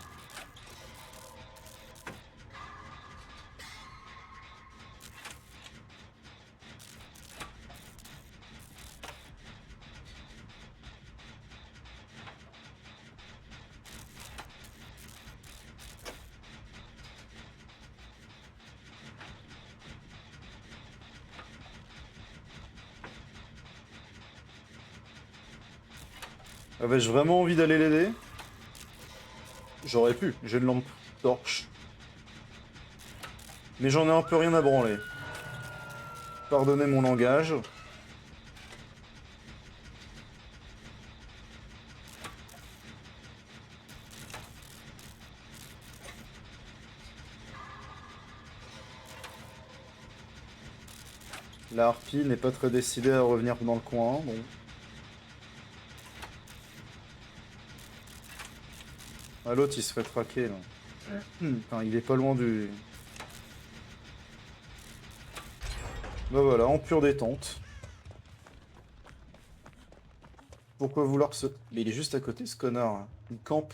Avais-je vraiment envie d'aller l'aider? J'aurais pu, j'ai une lampe torche. Mais j'en ai un peu rien à branler. Pardonnez mon langage. La harpie n'est pas très décidée à revenir dans le coin, bon. Ah, l'autre il se fait traquer là. Enfin, il est pas loin du... Bah voilà, en pure détente. Pourquoi vouloir se... Mais il est juste à côté ce connard. Il campe.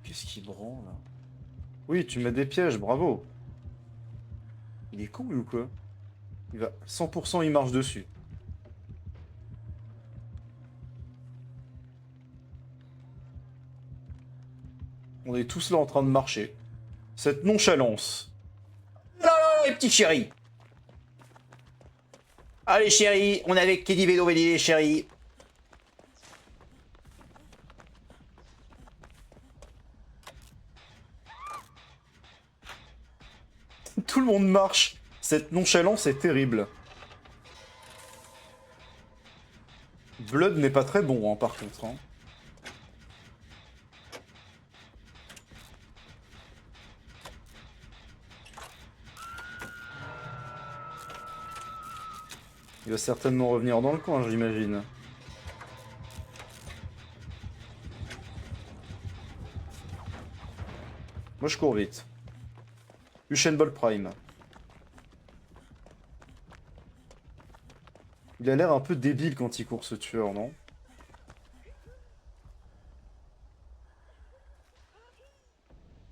Qu'est-ce qu'il branle là? Oui, tu mets des pièges, bravo. Il est con lui ou quoi? Il va... 100% il marche dessus. On est tous là en train de marcher. Cette nonchalance. Non, non, les petits chéris. Allez, chéris, on est avec Kedi Vélo Véli, chéris. Tout le monde marche. Cette nonchalance est terrible. Blood n'est pas très bon, hein, par contre. Hein. Il va certainement revenir dans le coin, j'imagine. Moi, je cours vite. Usain Bolt Prime. Il a l'air un peu débile quand il court, ce tueur, non?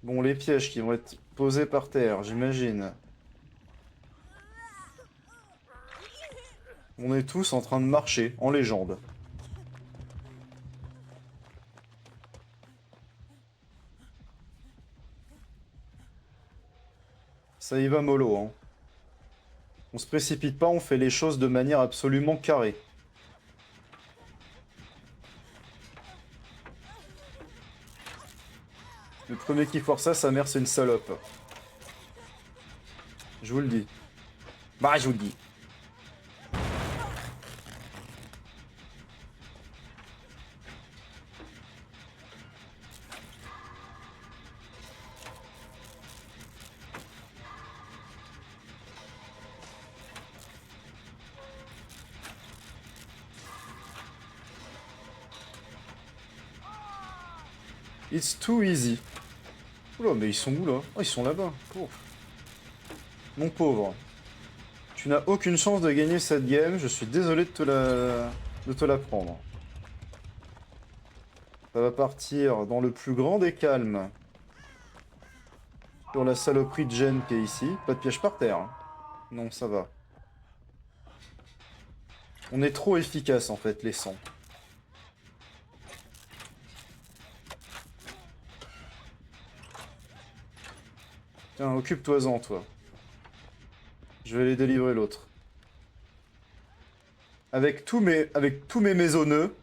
Bon, les pièges qui vont être posés par terre, j'imagine. On est tous en train de marcher, en légende. Ça y va mollo, hein. On se précipite pas, on fait les choses de manière absolument carrée. Le premier qui foire ça, sa mère c'est une salope. Je vous le dis. Bah, je vous le dis. It's too easy. Oula, mais ils sont où là? Oh, ils sont là-bas. Pauvre. Mon pauvre. Tu n'as aucune chance de gagner cette game, je suis désolé de te la prendre. Ça va partir dans le plus grand des calmes. Sur la saloperie de Jen qui est ici. Pas de piège par terre. Hein. Non, ça va. On est trop efficace en fait, les 100. Tiens, occupe-toi-en, toi. Je vais aller délivrer l'autre. Avec tous mes maisonneux.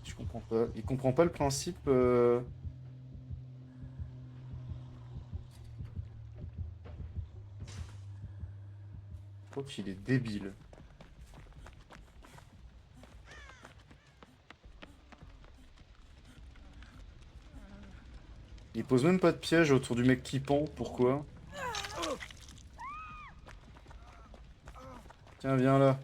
Je comprends pas. Il comprend pas le principe. Je crois qu'il est débile. Il pose même pas de piège autour du mec qui pend, pourquoi? Tiens, viens là.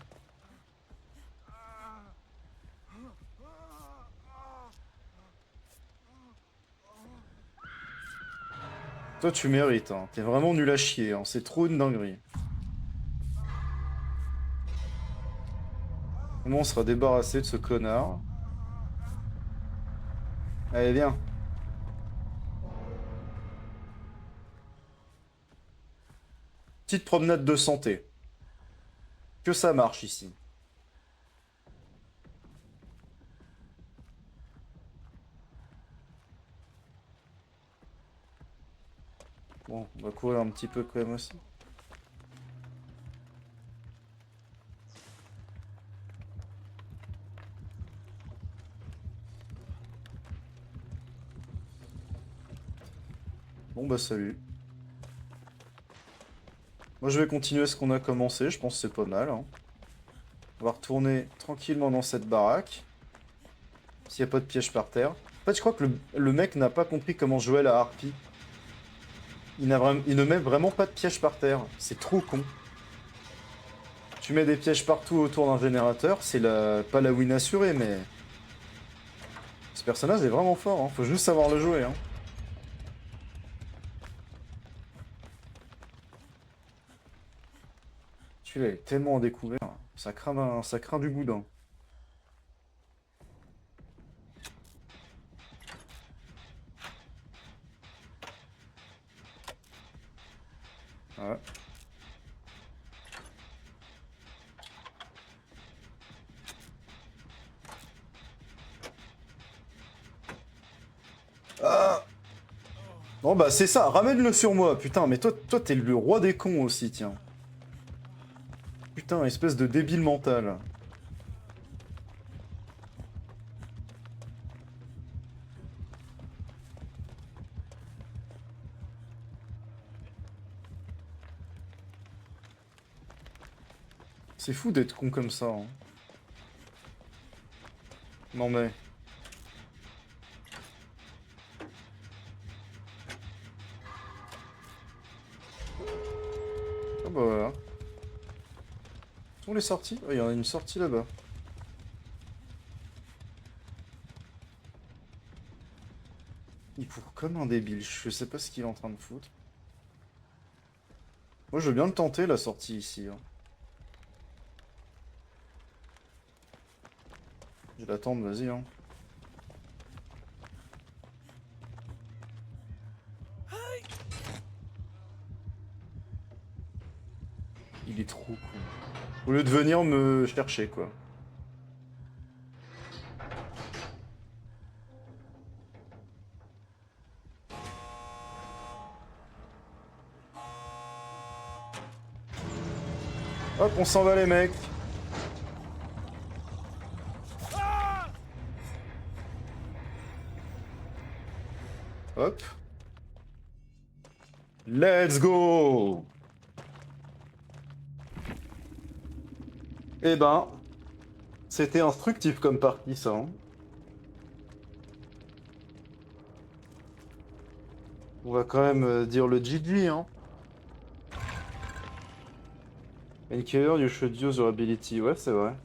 Toi, tu mérites, hein. T'es vraiment nul à chier, hein. C'est trop une dinguerie. Comment on sera débarrassé de ce connard? Allez, viens. Petite promenade de santé. Que ça marche ici. Bon, on va courir un petit peu quand même aussi. Bon bah salut. Moi je vais continuer ce qu'on a commencé, je pense que c'est pas mal. Hein. On va retourner tranquillement dans cette baraque. s'il n'y a pas de piège par terre. En fait, je crois que le mec n'a pas compris comment jouer la harpie. Il ne met vraiment pas de piège par terre. C'est trop con. Tu mets des pièges partout autour d'un générateur, c'est pas la win assurée, mais... Ce personnage est vraiment fort, hein. Faut juste savoir le jouer, hein. Celui-là est tellement en découvert. Ça craint du boudin. Ouais. Ah. Bon bah c'est ça, ramène-le sur moi, putain, mais toi t'es le roi des cons aussi, tiens. Putain, espèce de débile mental. C'est fou d'être con comme ça, hein. Non mais... Ah bah voilà. Où sont les sorties? Oh, il y en a une sortie là-bas. Il court comme un débile, je sais pas ce qu'il est en train de foutre. Moi je veux bien le tenter la sortie ici, hein. Je vais l'attendre, vas-y, hein. Il est trop con. Au lieu de venir me chercher, quoi. Hop, on s'en va les mecs. Hop. Let's go. Eh ben, c'était instructif comme partie, ça, hein. On va quand même dire le GG, hein. In killer, you should use your ability. Ouais, c'est vrai.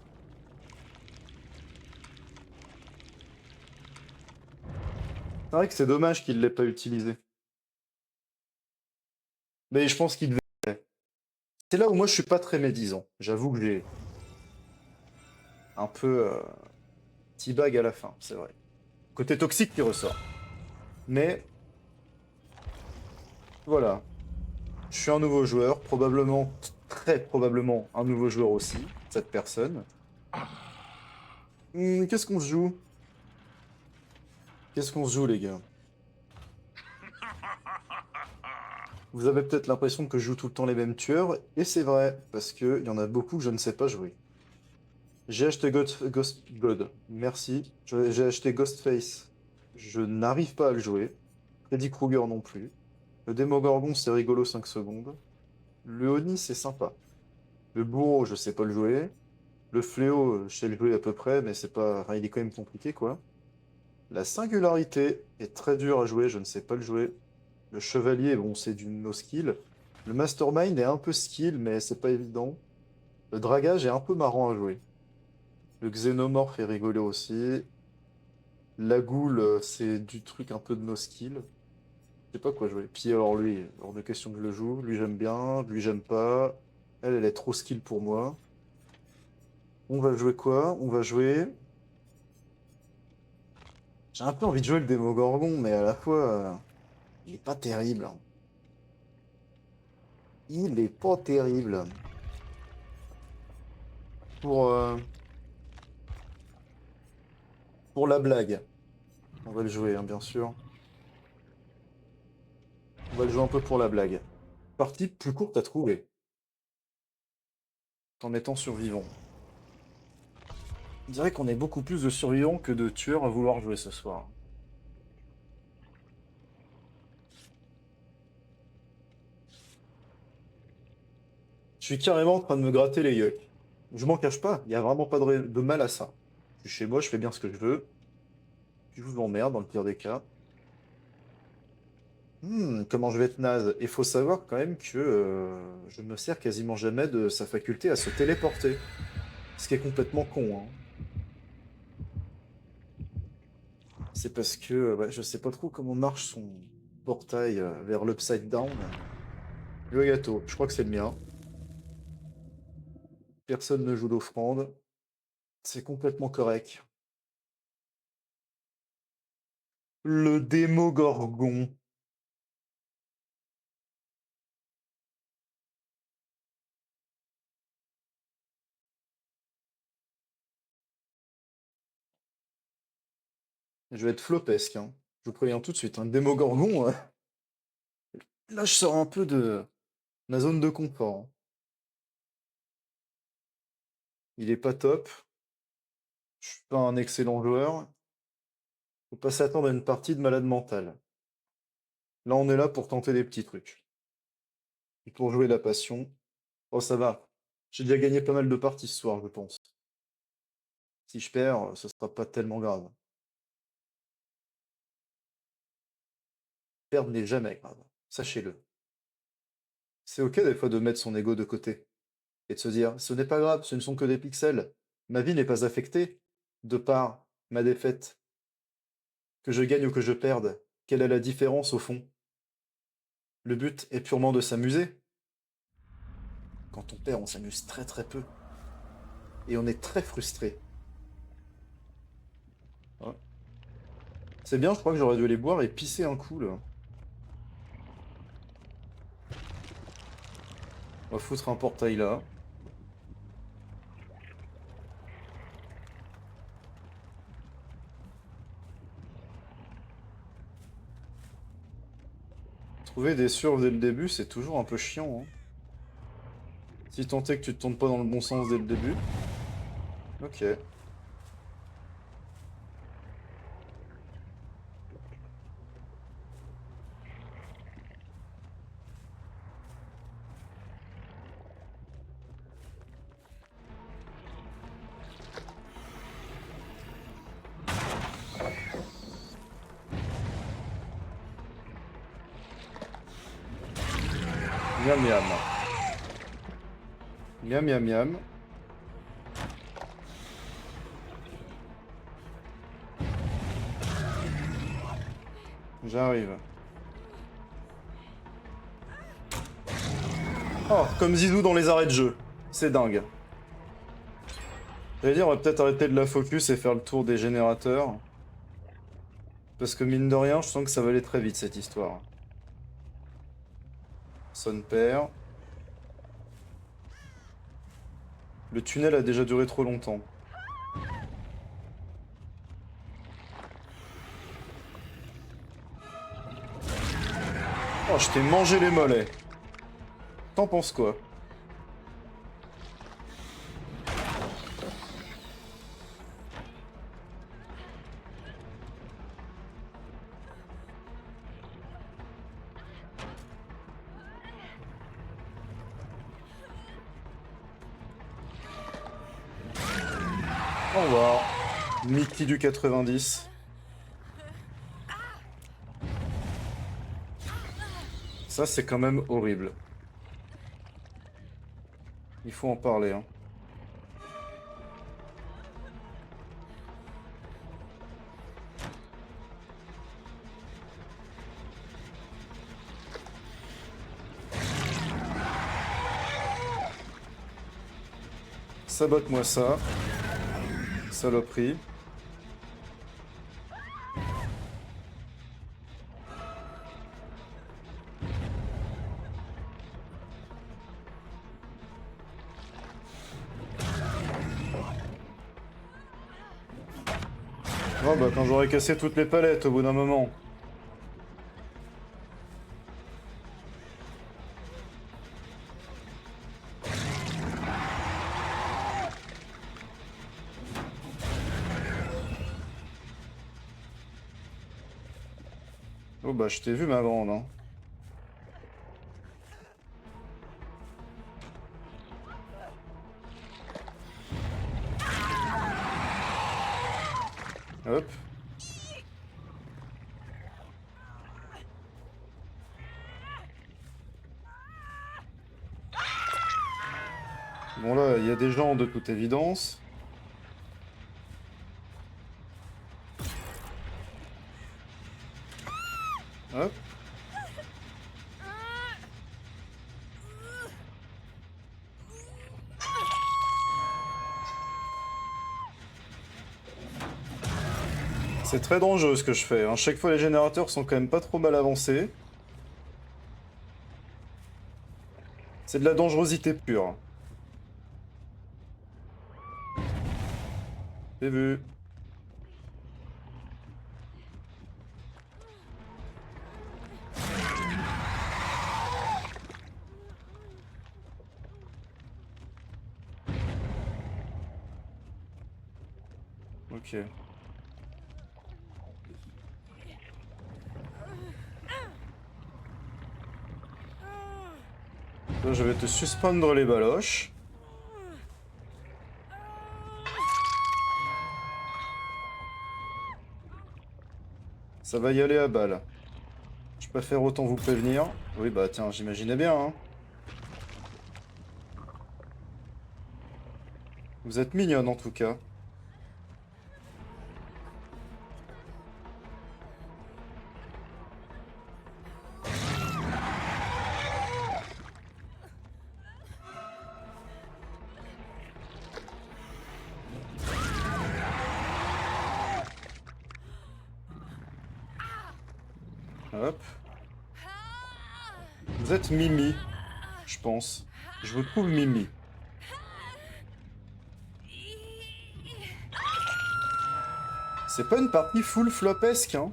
C'est vrai que c'est dommage qu'il l'ait pas utilisé. Mais je pense qu'il devait. C'est là où moi je suis pas très médisant. J'avoue que j'ai un peu petit bag à la fin, c'est vrai. Côté toxique qui ressort. Mais voilà. Je suis un nouveau joueur, probablement, très probablement un nouveau joueur aussi, cette personne. Qu'est-ce qu'on se joue? Qu'est-ce qu'on se joue, les gars? Vous avez peut-être l'impression que je joue tout le temps les mêmes tueurs, et c'est vrai, parce qu'il y en a beaucoup que je ne sais pas jouer. J'ai acheté Ghost God, merci. J'ai acheté Ghostface. Je n'arrive pas à le jouer. Freddy Krueger non plus. Le Démogorgon, c'est rigolo 5 secondes. Le Oni, c'est sympa. Le Bourreau, je sais pas le jouer. Le Fléau, je sais le jouer à peu près, mais c'est pas... Enfin, il est quand même compliqué, quoi. La Singularité est très dur à jouer, je ne sais pas le jouer. Le Chevalier, bon, c'est du no-skill. Le Mastermind est un peu skill, mais c'est pas évident. Le Dragage est un peu marrant à jouer. Le Xénomorphe est rigolo aussi. La Goule, c'est du truc un peu de no-skill. Je sais pas quoi jouer. Puis alors lui, hors de question que je le joue. Lui j'aime bien, lui j'aime pas. Elle est trop skill pour moi. On va jouer quoi? On va jouer... J'ai un peu envie de jouer le Démogorgon, mais à la fois, il est pas terrible, hein. Il est pas terrible. Pour, euh, pour la blague, on va le jouer, hein, bien sûr. On va le jouer un peu pour la blague. Partie plus courte à trouver. En étant survivant. On dirait qu'on est beaucoup plus de survivants que de tueurs à vouloir jouer ce soir. Je suis carrément en train de me gratter les yeux. Je m'en cache pas, il n'y a vraiment pas de mal à ça. Je suis chez moi, je fais bien ce que je veux. Je vous emmerde dans le pire des cas. Comment je vais être naze? Il faut savoir quand même que je me sers quasiment jamais de sa faculté à se téléporter. Ce qui est complètement con, hein. C'est parce que ouais, je sais pas trop comment marche son portail vers l'Upside Down. Le gâteau, je crois que c'est le mien. Personne ne joue d'offrande. C'est complètement correct. Le Démogorgon. Je vais être flopesque, hein. Je vous préviens tout de suite, un Démogorgon. Là, je sors un peu de ma zone de confort, hein. Il est pas top. Je suis pas un excellent joueur. Faut pas s'attendre à une partie de malade mental. Là, on est là pour tenter des petits trucs. Et pour jouer la passion. Oh, ça va. J'ai déjà gagné pas mal de parties ce soir, je pense. Si je perds, ce sera pas tellement grave. Perdre n'est jamais grave. Sachez-le. C'est ok des fois de mettre son ego de côté. Et de se dire, ce n'est pas grave, ce ne sont que des pixels. Ma vie n'est pas affectée de par ma défaite. Que je gagne ou que je perde, quelle est la différence au fond? Le but est purement de s'amuser. Quand on perd, on s'amuse très très peu. Et on est très frustré. Ouais. C'est bien, je crois que j'aurais dû aller boire et pisser un coup là. On va foutre un portail là. Trouver des survs dès le début, c'est toujours un peu chiant, hein. Si tant est que tu te tournes pas dans le bon sens dès le début. Ok. Miam miam. Miam miam miam. J'arrive. Oh, comme Zizou dans les arrêts de jeu. C'est dingue. J'allais dire, on va peut-être arrêter de la focus et faire le tour des générateurs. Parce que mine de rien, je sens que ça va aller très vite cette histoire. Son père. Le tunnel a déjà duré trop longtemps. Oh, je t'ai mangé les mollets. T'en penses quoi? Au revoir. Mickey du 90. Ça, c'est quand même horrible. Il faut en parler, hein. Sabote-moi ça. Saloperie. Oh bah quand j'aurai cassé toutes les palettes au bout d'un moment. Oh bah je t'ai vu ma grande, hein. Hop. Bon là, il y a des gens de toute évidence. Hop. C'est très dangereux ce que je fais, hein. Chaque fois les générateurs sont quand même pas trop mal avancés. C'est de la dangerosité pure. J'ai vu. Ok. Là, je vais te suspendre les baloches. Ça va y aller à balle. Je préfère autant vous prévenir. Oui, bah tiens, j'imaginais bien, hein. Vous êtes mignonne en tout cas. Hop. Vous êtes Mimi, je pense. Je vous trouve Mimi. C'est pas une partie full flopesque, hein.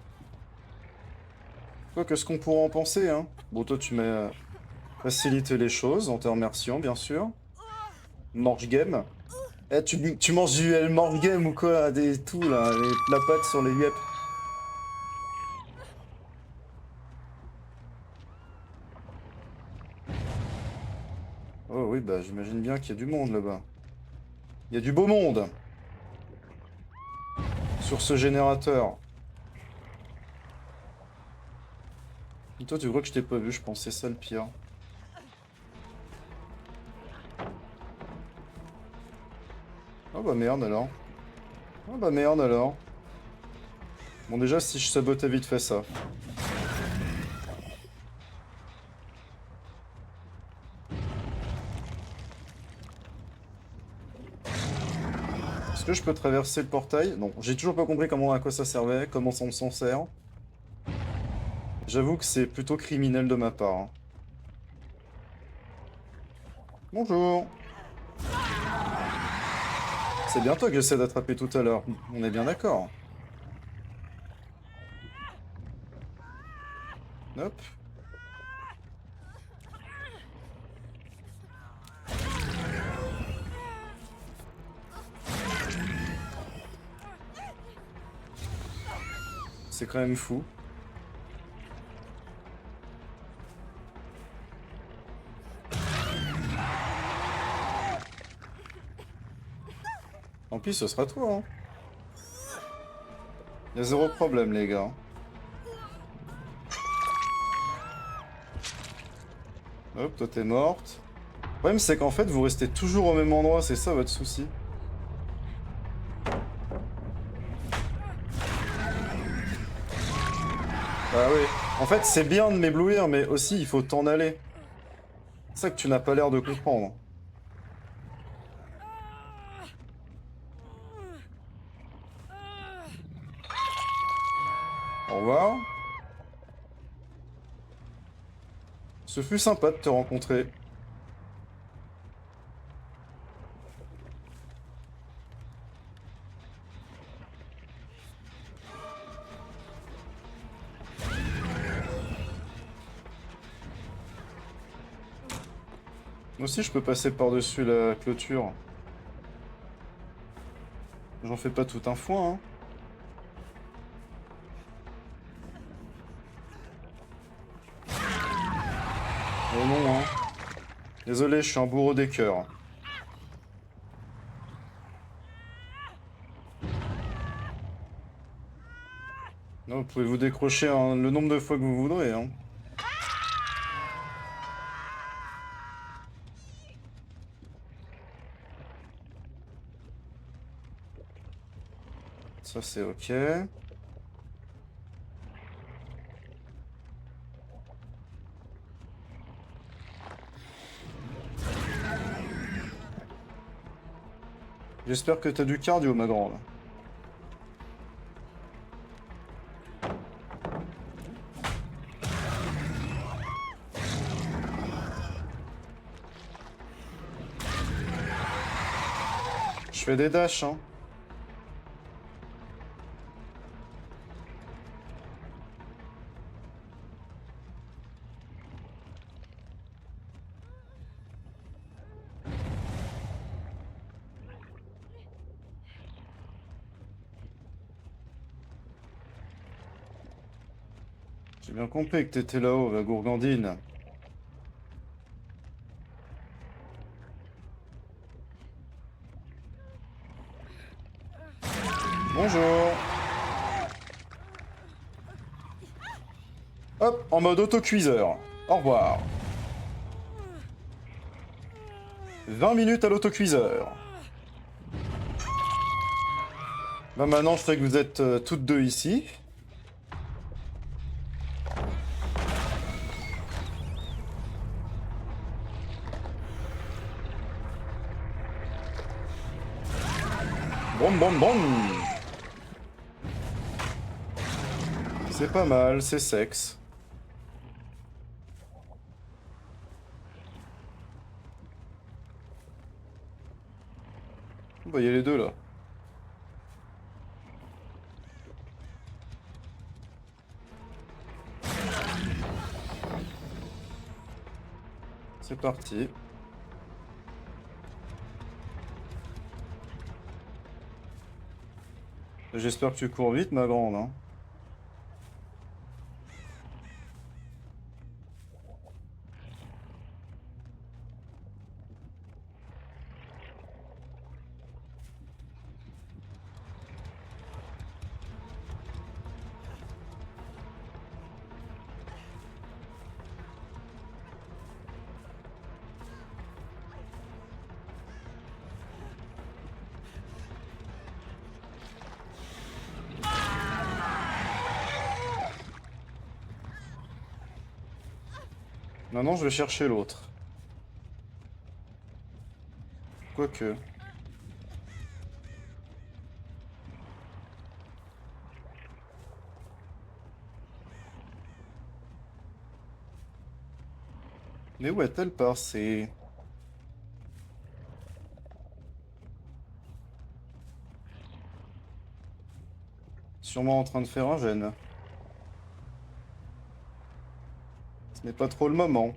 Quoi que ce qu'on pourrait en penser, hein. Bon, toi, tu m'as facilité les choses, en te remerciant, bien sûr. Morge game. Eh, tu manges du morge game ou quoi? Des tout, là, la pâte sur les yep. Oh oui, bah j'imagine bien qu'il y a du monde là-bas. Il y a du beau monde sur ce générateur. Et toi, tu crois que je t'ai pas vu? Je pensais ça le pire. Oh bah merde alors. Oh bah merde alors. Bon déjà, si je sabotais vite fait ça. Est-ce que je peux traverser le portail? Non, j'ai toujours pas compris comment, à quoi ça servait, comment on s'en sert. J'avoue que c'est plutôt criminel de ma part, hein. Bonjour. C'est bien toi que j'essaie d'attraper tout à l'heure. On est bien d'accord. Hop. C'est quand même fou. Tant pis, ce sera toi, hein. Y'a zéro problème, les gars. Hop, toi t'es morte. Le problème, c'est qu'en fait, vous restez toujours au même endroit, c'est ça votre souci. Bah oui. En fait, c'est bien de m'éblouir, mais aussi, il faut t'en aller. C'est ça que tu n'as pas l'air de comprendre. Au revoir. Ce fut sympa de te rencontrer. Moi aussi, je peux passer par-dessus la clôture. J'en fais pas tout un foin, hein. Oh non, hein. Désolé, je suis un bourreau des cœurs. Non, vous pouvez vous décrocher le nombre de fois que vous voudrez, hein. Ça c'est ok. J'espère que t'as du cardio, ma grande. Je fais des dashs, hein. J'ai bien compris que t'étais là-haut, la gourgandine. Bonjour. Hop, en mode autocuiseur. Au revoir. 20 minutes à l'autocuiseur. Bah maintenant, je sais que vous êtes toutes deux ici. Brom brom brom. C'est pas mal, c'est sexe. Bah, y a les deux là. C'est parti. J'espère que tu cours vite, ma grande, hein. Maintenant, je vais chercher l'autre. Quoique. Mais où est-elle passée? Sûrement en train de faire un gène. Ce n'est pas trop le moment.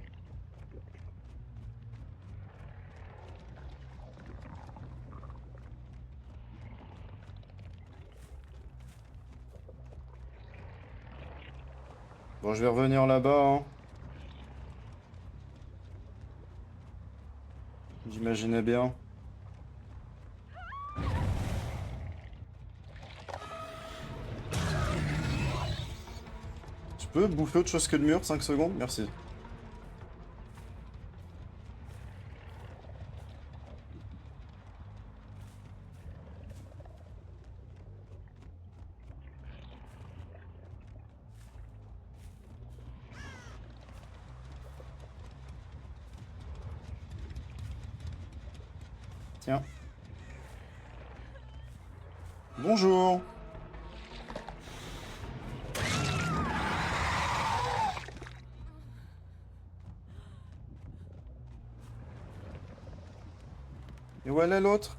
Bon, je vais revenir là-bas, hein. J'imaginais bien. Tu peux bouffer autre chose que le mur, 5 secondes? Merci. Tiens. Bonjour. Et où elle est l'autre?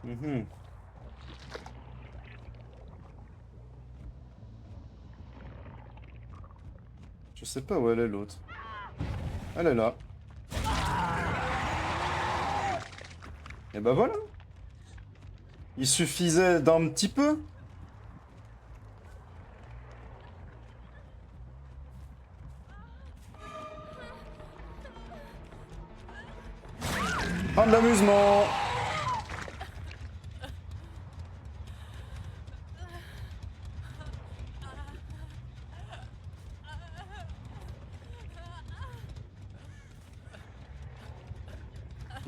Mhm. Je sais pas où elle est l'autre. Elle est là. Et bah voilà. Il suffisait d'un petit peu. Ah, de l'amusement.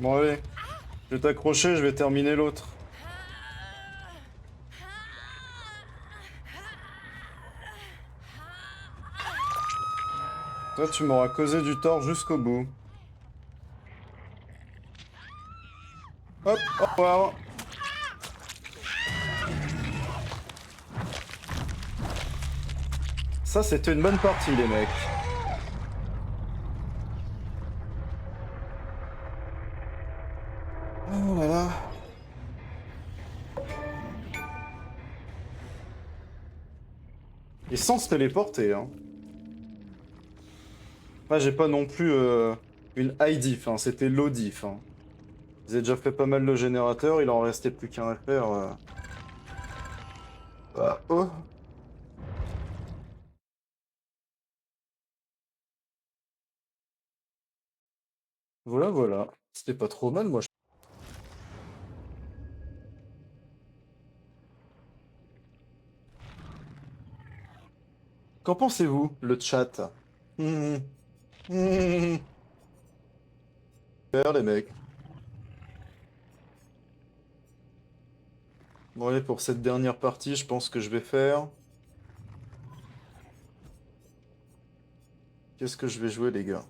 Bon allez, je vais t'accrocher, je vais terminer l'autre. Toi, tu m'auras causé du tort jusqu'au bout. Hop, au revoir. Ça, c'était une bonne partie, les mecs. Oh là là. Et sans se téléporter, hein. Moi, j'ai pas non plus une high diff, hein. C'était low diff, hein. J'ai déjà fait pas mal de générateurs, il en restait plus qu'un à faire. Ah, oh. Voilà, voilà. C'était pas trop mal, moi. Qu'en pensez-vous, le chat? Hum, hum. Super, les mecs. Bon, allez, pour cette dernière partie, je pense que je vais faire... Qu'est-ce que je vais jouer, les gars?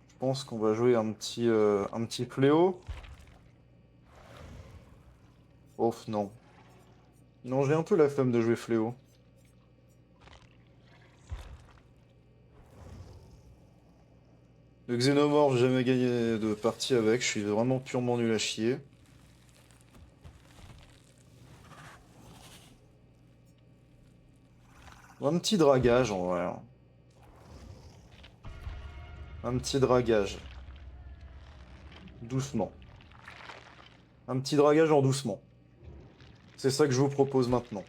Je pense qu'on va jouer un petit fléau. Ouf, non. Non, j'ai un peu la flemme de jouer fléau. Le Xénomorph, j'ai jamais gagné de partie avec, je suis vraiment purement nul à chier. Un petit dragage en vrai, hein. Un petit dragage. Doucement. Un petit dragage en doucement. C'est ça que je vous propose maintenant.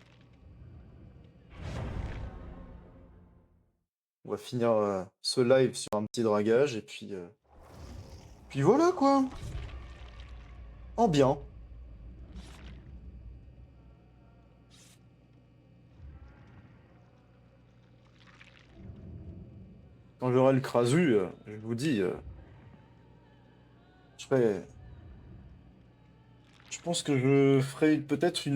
On va finir ce live sur un petit dragage et puis... Puis voilà quoi. En bien. Quand j'aurai le Krasu, je vous dis... je ferai... Je pense que je ferai peut-être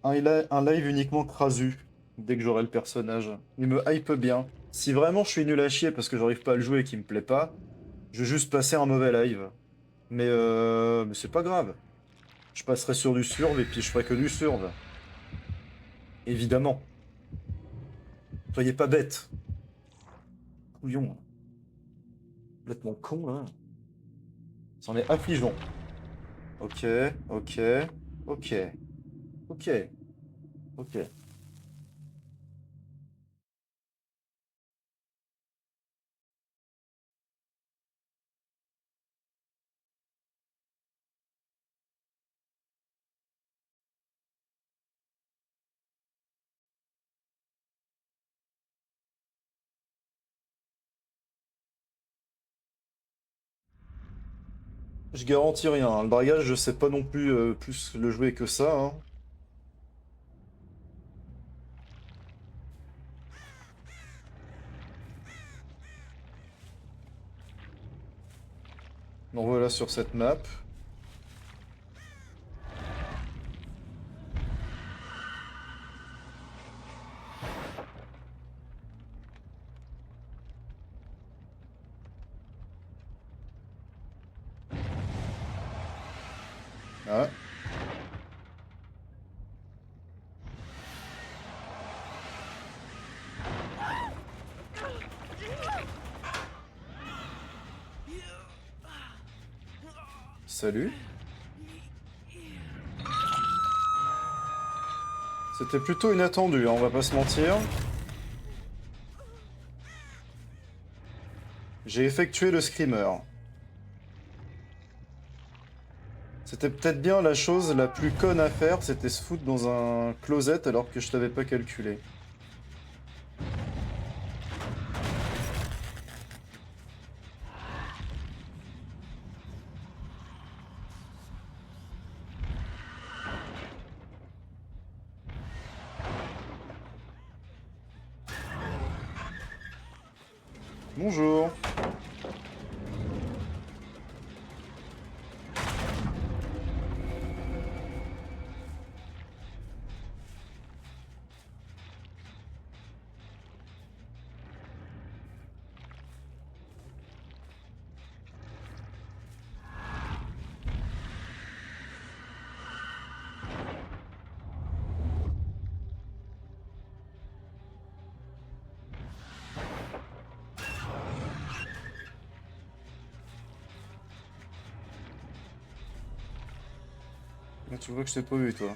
un live uniquement Krasu, dès que j'aurai le personnage. Il me hype bien. Si vraiment je suis nul à chier parce que j'arrive pas à le jouer et qu'il me plaît pas, je vais juste passer un mauvais live. Mais c'est pas grave. Je passerai sur du surv et puis je ferai que du surv. Évidemment. Soyez pas bêtes. Couillon. Complètement con, là. C'en est affligeant. Ok, ok, ok, ok, ok. Je garantis rien, hein. Le dragage, je sais pas non plus plus le jouer que ça, hein. Donc voilà sur cette map. Ah. Salut. C'était plutôt inattendu, hein, on va pas se mentir. J'ai effectué le screamer. C'était peut-être bien la chose la plus conne à faire, c'était se foutre dans un closet alors que je t'avais pas calculé. Bonjour. Là, tu vois que je t'ai pas vu, toi.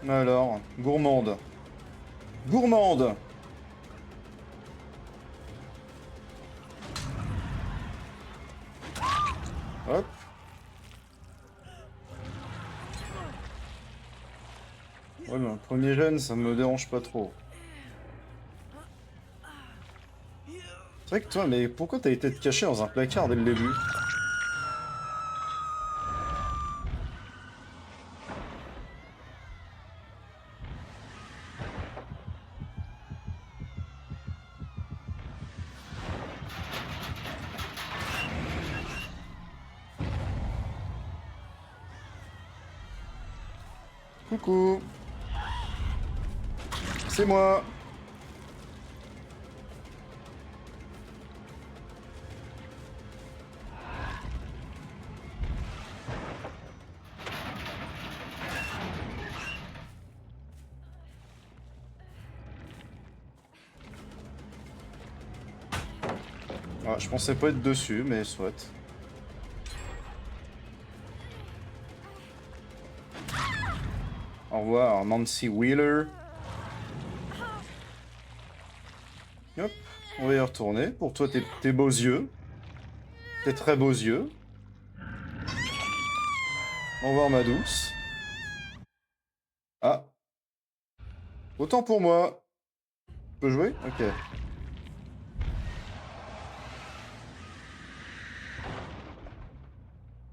Alors, gourmande. Gourmande! Hop. Ouais, mais un premier gène, ça me dérange pas trop. C'est vrai que toi, mais pourquoi t'as été te cacher dans un placard dès le début? Coucou. C'est moi. Ah, je pensais pas être dessus, mais soit. Au revoir, Nancy Wheeler. Hop, on va y retourner. Pour toi, tes beaux yeux. Tes très beaux yeux. Au revoir, ma douce. Ah, autant pour moi. Je peux jouer? Ok.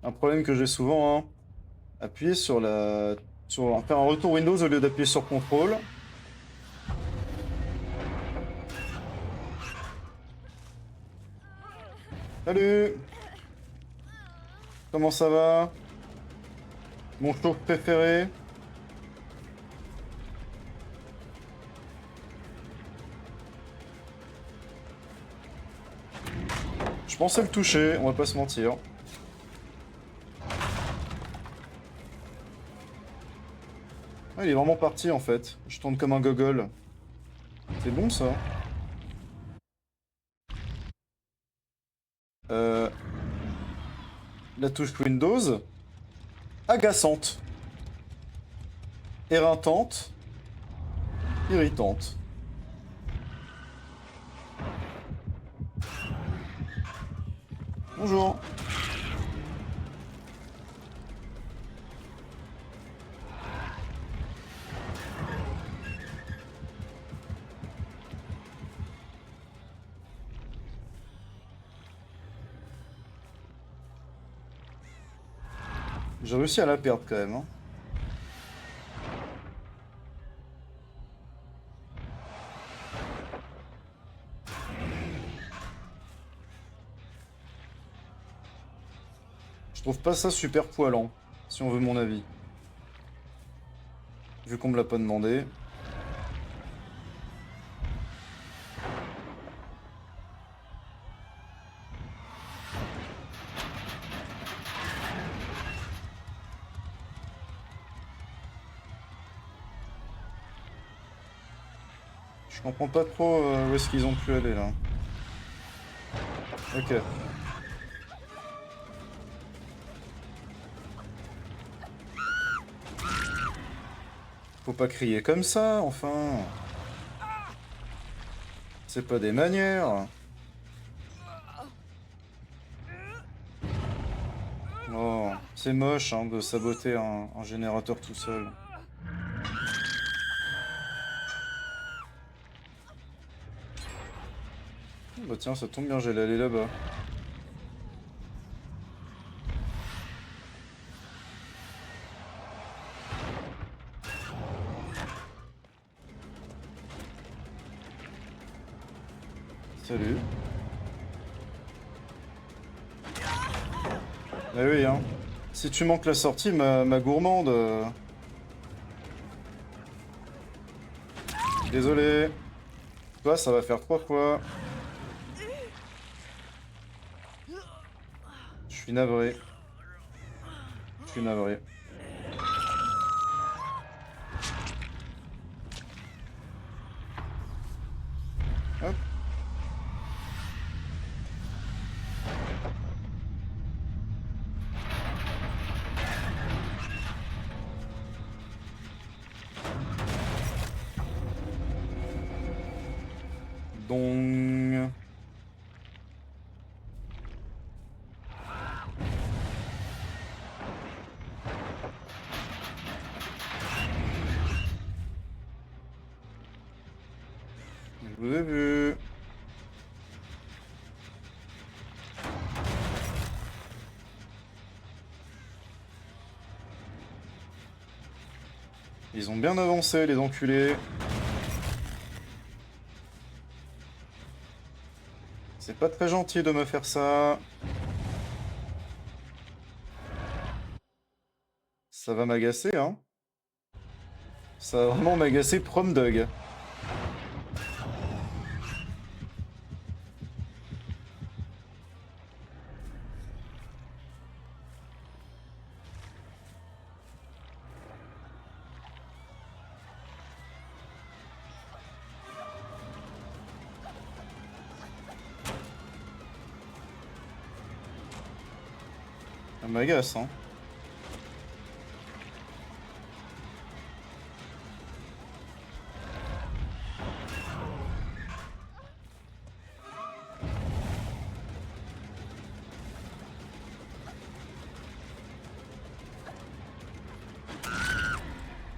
Un problème que j'ai souvent, hein. Appuyer sur la... faire un retour Windows au lieu d'appuyer sur CTRL. Salut! Comment ça va? Mon show préféré? Je pensais le toucher, on va pas se mentir. Ah, il est vraiment parti en fait. Je tourne comme un gogol. C'est bon ça. Euh, la touche Windows. Agaçante. Éreintante. Irritante. Bonjour. J'ai réussi à la perdre quand même, hein. Je trouve pas ça super poilant, si on veut mon avis. Vu qu'on me l'a pas demandé. Je comprends pas trop où est-ce qu'ils ont pu aller là. Ok. Faut pas crier comme ça, enfin. C'est pas des manières. Oh, c'est moche hein, de saboter un générateur tout seul. Oh, bah tiens, ça tombe bien, j'allais aller là-bas. Salut. Ah oui, hein. Si tu manques la sortie, ma gourmande... Désolé. Toi, ça va faire 3 fois. Je suis navré. Je suis navré. Hop. Donc... Je vous ai vu. Ils ont bien avancé, les enculés. C'est pas très gentil de me faire ça. Ça va m'agacer, hein. Ça va vraiment m'agacer Prom Dog. Ça m'agace, hein.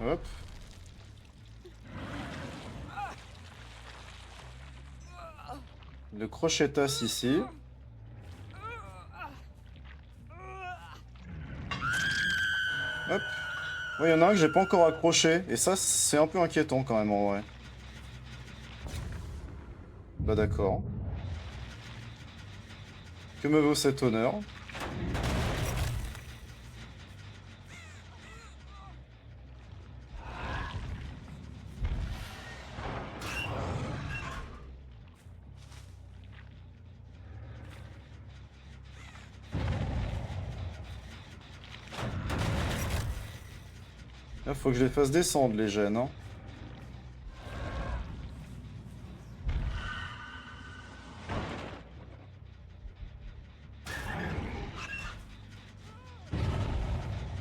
Hop. Le crochetas ici. Hop. Ouais, y en a un que j'ai pas encore accroché. Et ça, c'est un peu inquiétant quand même en vrai. Bah d'accord. Que me vaut cet honneur? Là, faut que je les fasse descendre, les gènes, hein.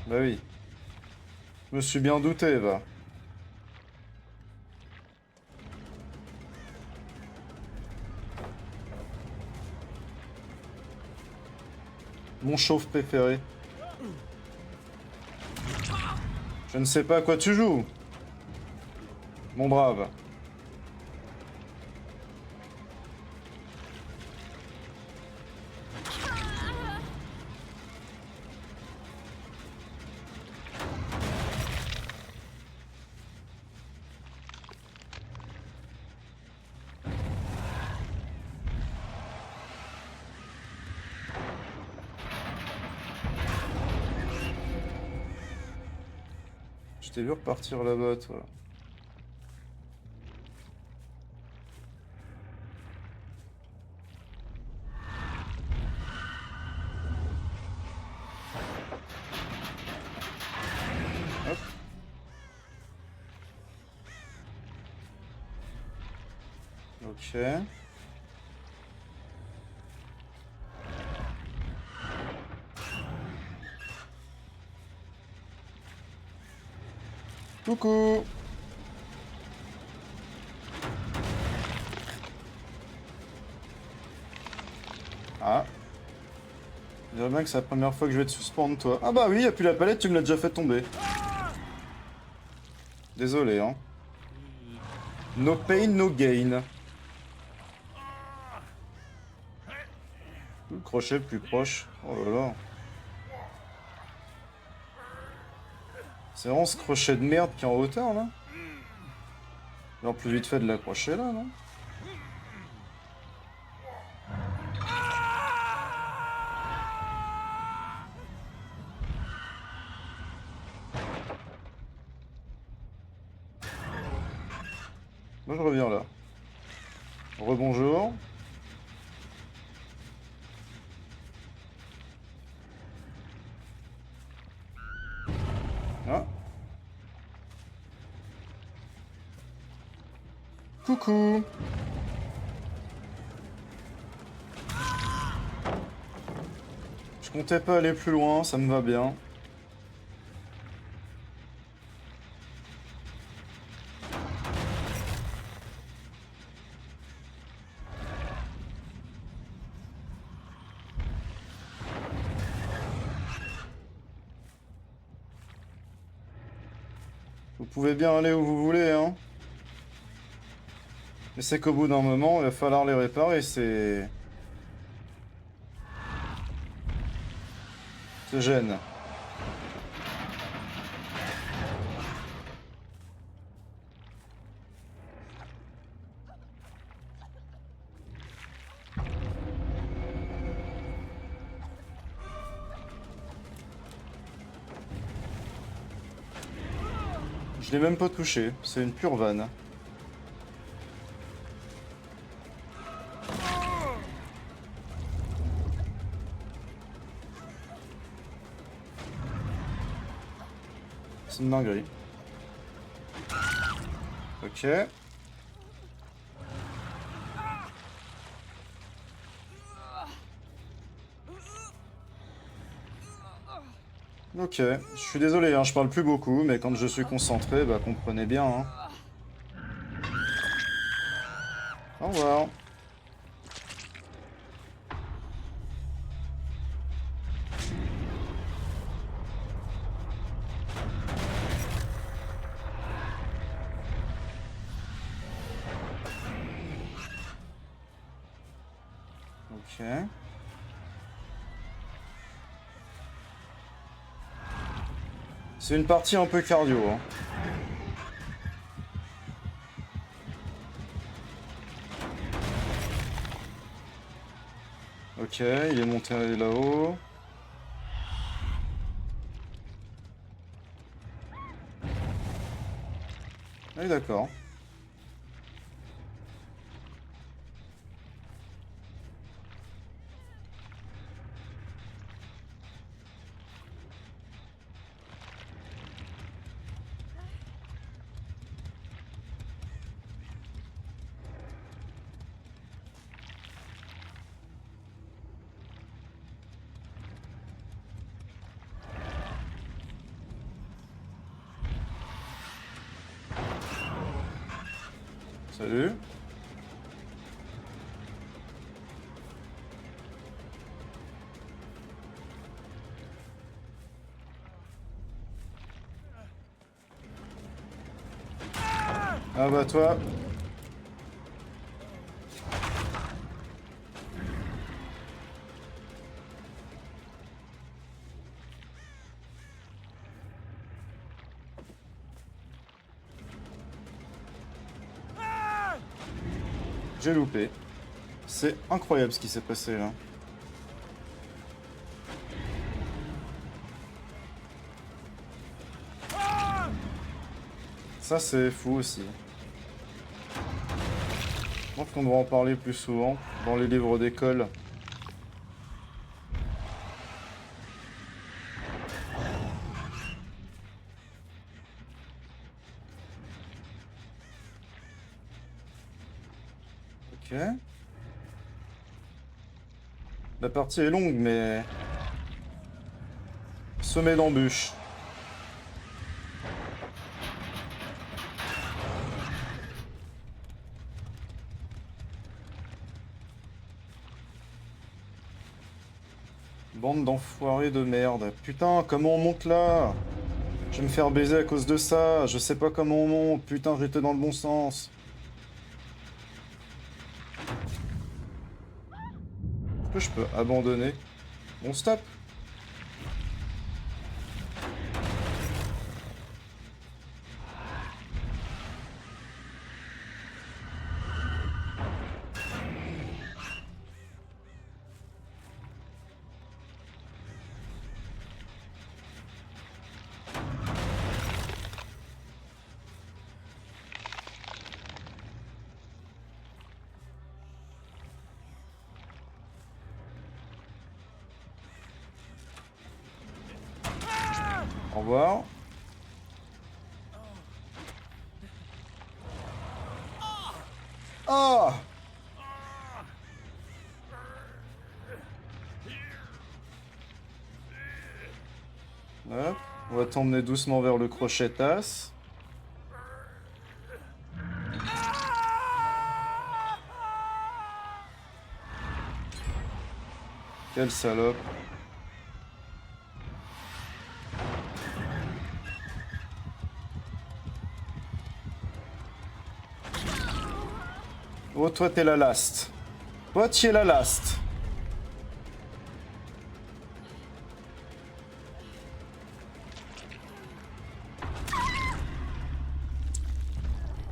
Bah oui. Je me suis bien douté, va. Mon chauve préféré. Je ne sais pas à quoi tu joues. Mon brave. Je t'ai vu repartir là-bas, toi. Hop. Ok. Coucou. Ah. Je dirais bien que c'est la première fois que je vais te suspendre, toi. Ah bah oui, y a plus la palette, tu me l'as déjà fait tomber. Désolé, hein. No pain, no gain. Le crochet le plus proche. Oh là là. C'est vraiment ce crochet de merde qui est en hauteur, là. Genre plus vite fait de l'accrocher, là, non? Moi je reviens là. Rebonjour. Ah. Coucou. Je comptais pas aller plus loin, ça me va bien. Vous pouvez bien aller où vous voulez, hein. Mais c'est qu'au bout d'un moment, il va falloir les réparer, c'est gêne. Je l'ai même pas touché, c'est une pure vanne. C'est une dinguerie. Ok. Ok, je suis désolé, hein, je parle plus beaucoup, mais quand je suis concentré, bah comprenez bien. Hein. Au revoir. Ok. C'est une partie un peu cardio. Hein. Ok, il est monté là-haut. Ah oui, d'accord. Salut. Ah bah toi. J'ai loupé. C'est incroyable ce qui s'est passé là. Ça c'est fou aussi. Je pense qu'on devrait en parler plus souvent dans les livres d'école. Ok. La partie est longue mais... Semée d'embûches. Bande d'enfoirés de merde. Putain, comment on monte là? Je vais me faire baiser à cause de ça. Je sais pas comment on monte. Putain, j'étais dans le bon sens. Est-ce que je peux abandonner? Bon, stop. Au revoir. Ah! Hop. On va t'emmener doucement vers le crochetasse. Quelle salope. Oh, toi, t'es la last. Toi, tu es la last.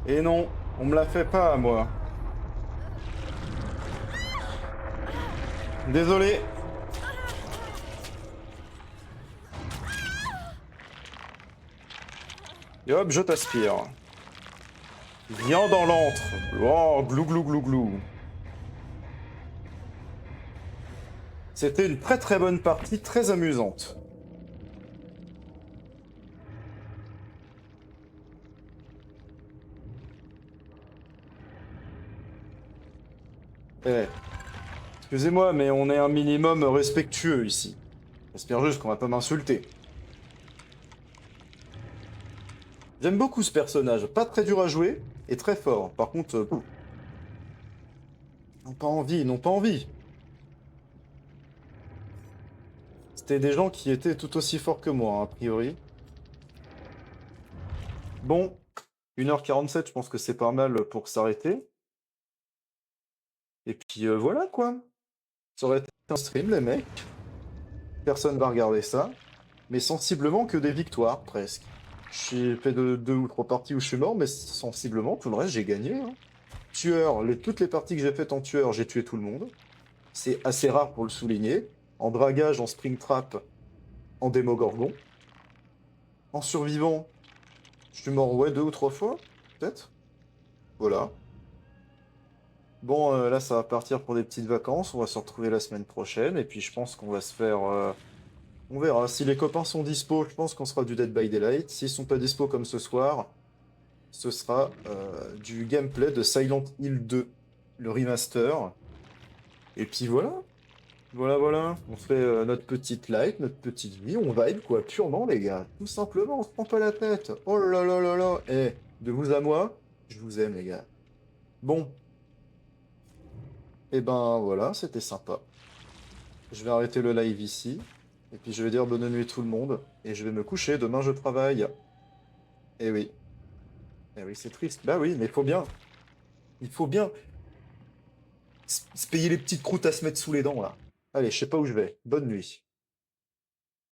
Et non, on me la fait pas, moi. Désolé. Et hop, je t'aspire. Viens dans l'antre. Oh, glou glou glou glou. C'était une très très bonne partie, très amusante. Eh, excusez-moi, mais on est un minimum respectueux ici. J'espère juste qu'on va pas m'insulter. J'aime beaucoup ce personnage, pas très dur à jouer et très fort. Par contre, ils n'ont pas envie, ils n'ont pas envie. C'était des gens qui étaient tout aussi forts que moi, hein, a priori. Bon, 1h47, je pense que c'est pas mal pour s'arrêter. Et puis voilà quoi. Ça aurait été un stream, les mecs. Personne va regarder ça. Mais sensiblement que des victoires, presque. J'ai fait deux ou trois parties où je suis mort, mais sensiblement, tout le reste, j'ai gagné. Hein. Tueur, toutes les parties que j'ai faites en tueur, j'ai tué tout le monde. C'est assez rare pour le souligner. En dragage, en springtrap, en démogorgon. En survivant, je suis mort, ouais, 2 ou 3 fois, peut-être. Voilà. Bon, là, ça va partir pour des petites vacances. On va se retrouver la semaine prochaine. Et puis, je pense qu'on va se faire... On verra. Si les copains sont dispo, je pense qu'on sera du Dead by Daylight. S'ils sont pas dispo comme ce soir, ce sera du gameplay de Silent Hill 2, le remaster. Et puis voilà. Voilà, voilà. On fait notre petite life, notre petite vie. On vibe, quoi, purement, les gars. Tout simplement, on se prend pas la tête. Oh là là là là. Eh, de vous à moi, je vous aime, les gars. Bon. Et ben voilà, c'était sympa. Je vais arrêter le live ici. Et puis je vais dire bonne nuit tout le monde. Et je vais me coucher. Demain, je travaille. Eh oui. Eh oui, c'est triste. Bah oui, mais il faut bien. Il faut bien se payer les petites croûtes à se mettre sous les dents, là. Allez, je sais pas où je vais. Bonne nuit.